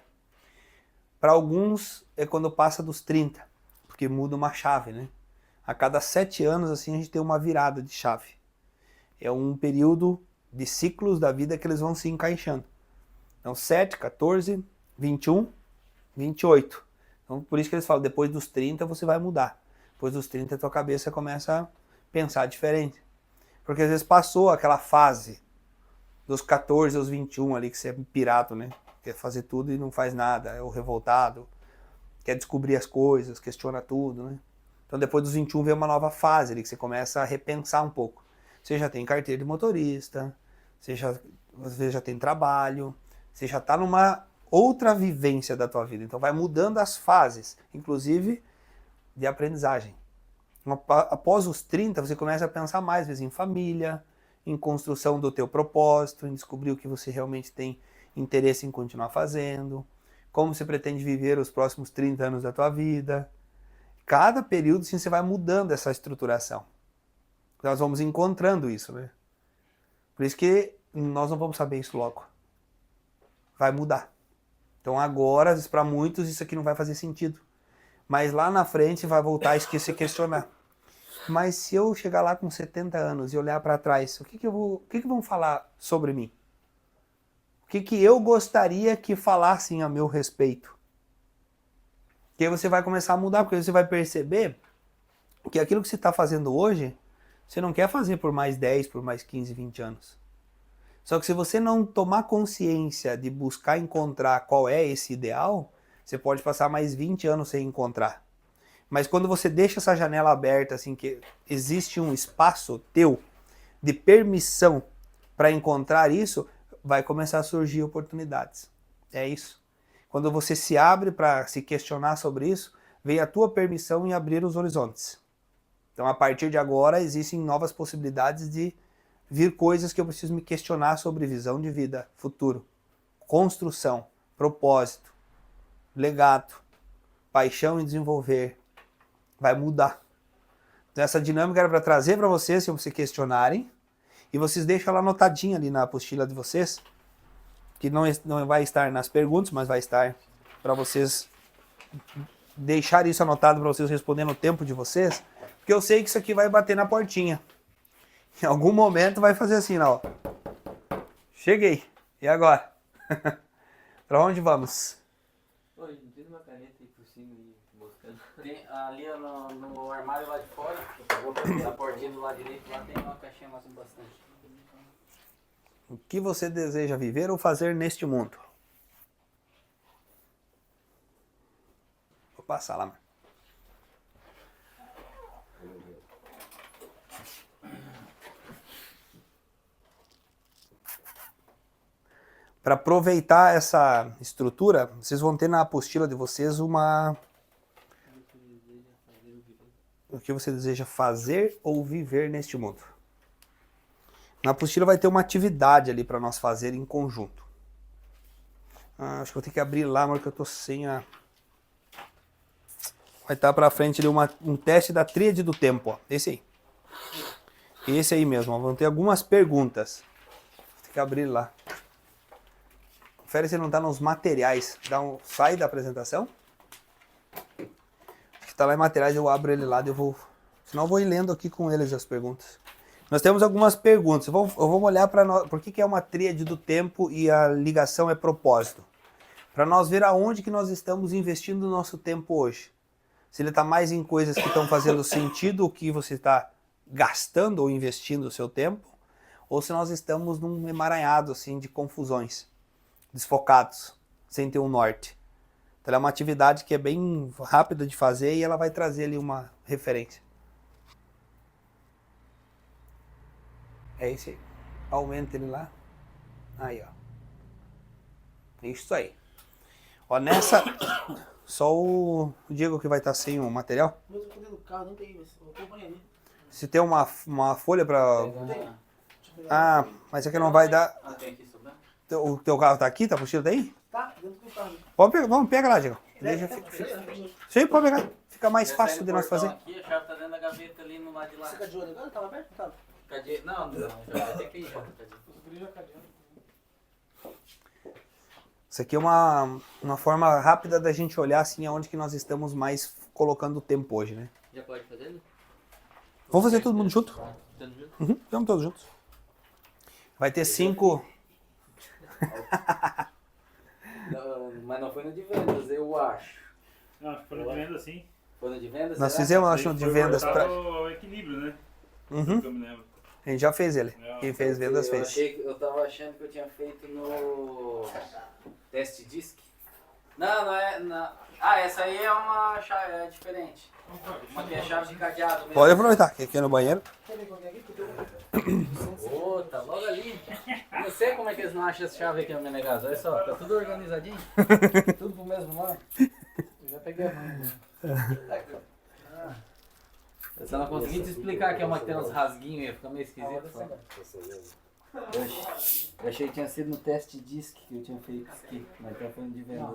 Para alguns é quando passa dos 30, porque muda uma chave, né? A cada 7 anos assim a gente tem uma virada de chave. É um período de ciclos da vida que eles vão se encaixando. Então 7, 14, 21, 28. Então por isso que eles falam, depois dos 30 você vai mudar. Depois dos 30 a tua cabeça começa a pensar diferente. Porque às vezes passou aquela fase dos 14 aos 21 ali, que você é pirata, né? Quer fazer tudo e não faz nada, é o revoltado, quer descobrir as coisas, questiona tudo, né? Então depois dos 21 vem uma nova fase ali, que você começa a repensar um pouco. Você já tem carteira de motorista, você já tem trabalho, você já está numa outra vivência da tua vida. Então vai mudando as fases, inclusive de aprendizagem. Após os 30, você começa a pensar mais vezes em família, em construção do teu propósito, em descobrir o que você realmente tem interesse em continuar fazendo, como você pretende viver os próximos 30 anos da tua vida. Cada período, sim, você vai mudando essa estruturação. Nós vamos encontrando isso, né? Por isso que nós não vamos saber isso logo. vai mudar. Então agora, para muitos, isso aqui não vai fazer sentido. Mas lá na frente vai voltar a se questionar. Mas se eu chegar lá com 70 anos e olhar para trás, o que vão falar sobre mim? O que eu gostaria que falassem a meu respeito? Que aí você vai começar a mudar, porque você vai perceber que aquilo que você está fazendo hoje, você não quer fazer por mais 10, por mais 15, 20 anos. Só que se você não tomar consciência de buscar encontrar qual é esse ideal, você pode passar mais 20 anos sem encontrar. Mas quando você deixa essa janela aberta, assim, que existe um espaço teu de permissão para encontrar isso, vai começar a surgir oportunidades. É isso. Quando você se abre para se questionar sobre isso, vem a tua permissão em abrir os horizontes. Então, a partir de agora, existem novas possibilidades de vir coisas que eu preciso me questionar sobre visão de vida, futuro, construção, propósito, legado, paixão em desenvolver. Vai mudar. Então, essa dinâmica era para trazer para vocês, se vocês questionarem, e vocês deixam ela anotadinha ali na apostila de vocês, que não vai estar nas perguntas, mas vai estar para vocês deixar isso anotado para vocês responderem no tempo de vocês, porque eu sei que isso aqui vai bater na portinha. Em algum momento vai fazer assim, ó. Cheguei. E agora? Para onde vamos? Pô, não tem uma caneta aí por cima e moscando. Tem, ali no armário lá de fora, na portinha do lado direito, lá tem uma caixinha mais bastante. O que você deseja viver ou fazer neste mundo? Vou passar lá, mano. Para aproveitar essa estrutura, vocês vão ter na apostila de vocês o que você deseja fazer ou viver neste mundo. Na apostila vai ter uma atividade ali para nós fazer em conjunto. Acho que vou ter que abrir lá, mas que eu tô sem a... Vai estar para frente ali um teste da tríade do tempo, ó. Esse aí. Esse aí mesmo, ó. Vão ter algumas perguntas. Vou ter que abrir lá. Confere se não está nos materiais. Sai da apresentação. Acho que está lá em materiais, eu abro ele lá, senão eu vou ir lendo aqui com eles as perguntas. Nós temos algumas perguntas. Vamos olhar para nós. Por que é uma tríade do tempo e a ligação é propósito? Para nós ver aonde que nós estamos investindo o nosso tempo hoje. Se ele está mais em coisas que estão fazendo sentido, o que você está gastando ou investindo o seu tempo, ou se nós estamos num emaranhado assim, de confusões, desfocados, sem ter um norte. Então é uma atividade que é bem rápida de fazer e ela vai trazer ali uma referência. É esse aí. Aumenta ele lá. Aí, ó. Isso aí. Ó, nessa... Só o Diego que vai estar sem o material. Mas eu tô dentro do carro, não peguei, mas eu acompanho ali. Se tem uma folha pra... Mas aqui não vai dar... Tem aqui sobrando? O teu carro tá aqui? Tá apostila daí? Tá, dentro do carro. Pode pegar, vamos, pega lá, Diego. Você Sim, pode pegar. Fica mais fácil de nós fazer. Aqui, a chave tá dentro da gaveta ali no lado de lá. tá de olho agora? Tava aberto? Tava. Não, já vai ter que ir. Isso aqui é uma forma rápida da gente olhar assim aonde que nós estamos mais colocando o tempo hoje, né? Já pode fazer? Vamos fazer todo mundo junto? Todo mundo? Uhum, vamos todos juntos. Vai ter 5... Mas não foi no de vendas, eu acho. Não, acho que foi no de venda, sim. Foi no de vendas? Nós será? fizemos, acho, de vendas pra... O equilíbrio, né? Uhum. Que eu me lembro. A gente já fez ele. Quem fez vendas fez. Eu tava achando que eu tinha feito no teste disc. Não é. Não. Essa aí é uma chave diferente. Uma que é chave de cadeado mesmo. Pode aproveitar, que aqui é no banheiro. Quer ver qual que é aqui? Porque Ô, tá logo ali. Não sei como é que eles não acham essa chave aqui, meu negado. Olha só, tá tudo organizadinho. Tudo pro mesmo lado. eu já peguei a mão. Eu só não consegui te explicar que é uma que tem uns rasguinhos aí, fica meio esquisito. Eu achei que tinha sido no teste disc que eu tinha feito isso aqui, mas tá falando de venda.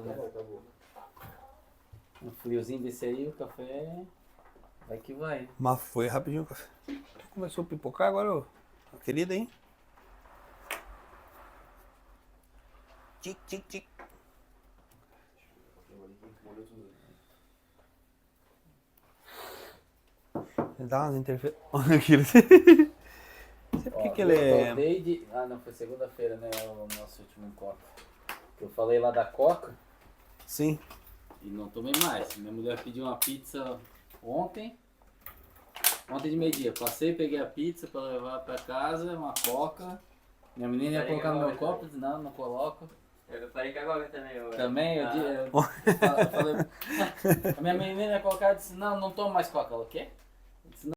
Um friozinho desse aí, o café vai que vai. Mas foi rapidinho o café. Começou a pipocar agora, ó. Querida, hein? tic, tic, tic. Dá umas interferências. Olha aquilo. Não sei por que que ele é... Desde... Ah, não, foi segunda-feira, né? O nosso último encontro. Que eu falei lá da Coca Sim. e não tomei mais. Minha mulher pediu uma pizza ontem. Ontem de meio-dia. Passei, peguei a pizza pra levar pra casa, uma Coca. Minha menina ia colocar no meu copo, eu disse, não, não coloco. Eu falei com a Coca também. Também, eu falei... A minha menina ia colocar e disse, não, não tomo mais Coca. Ela, o quê?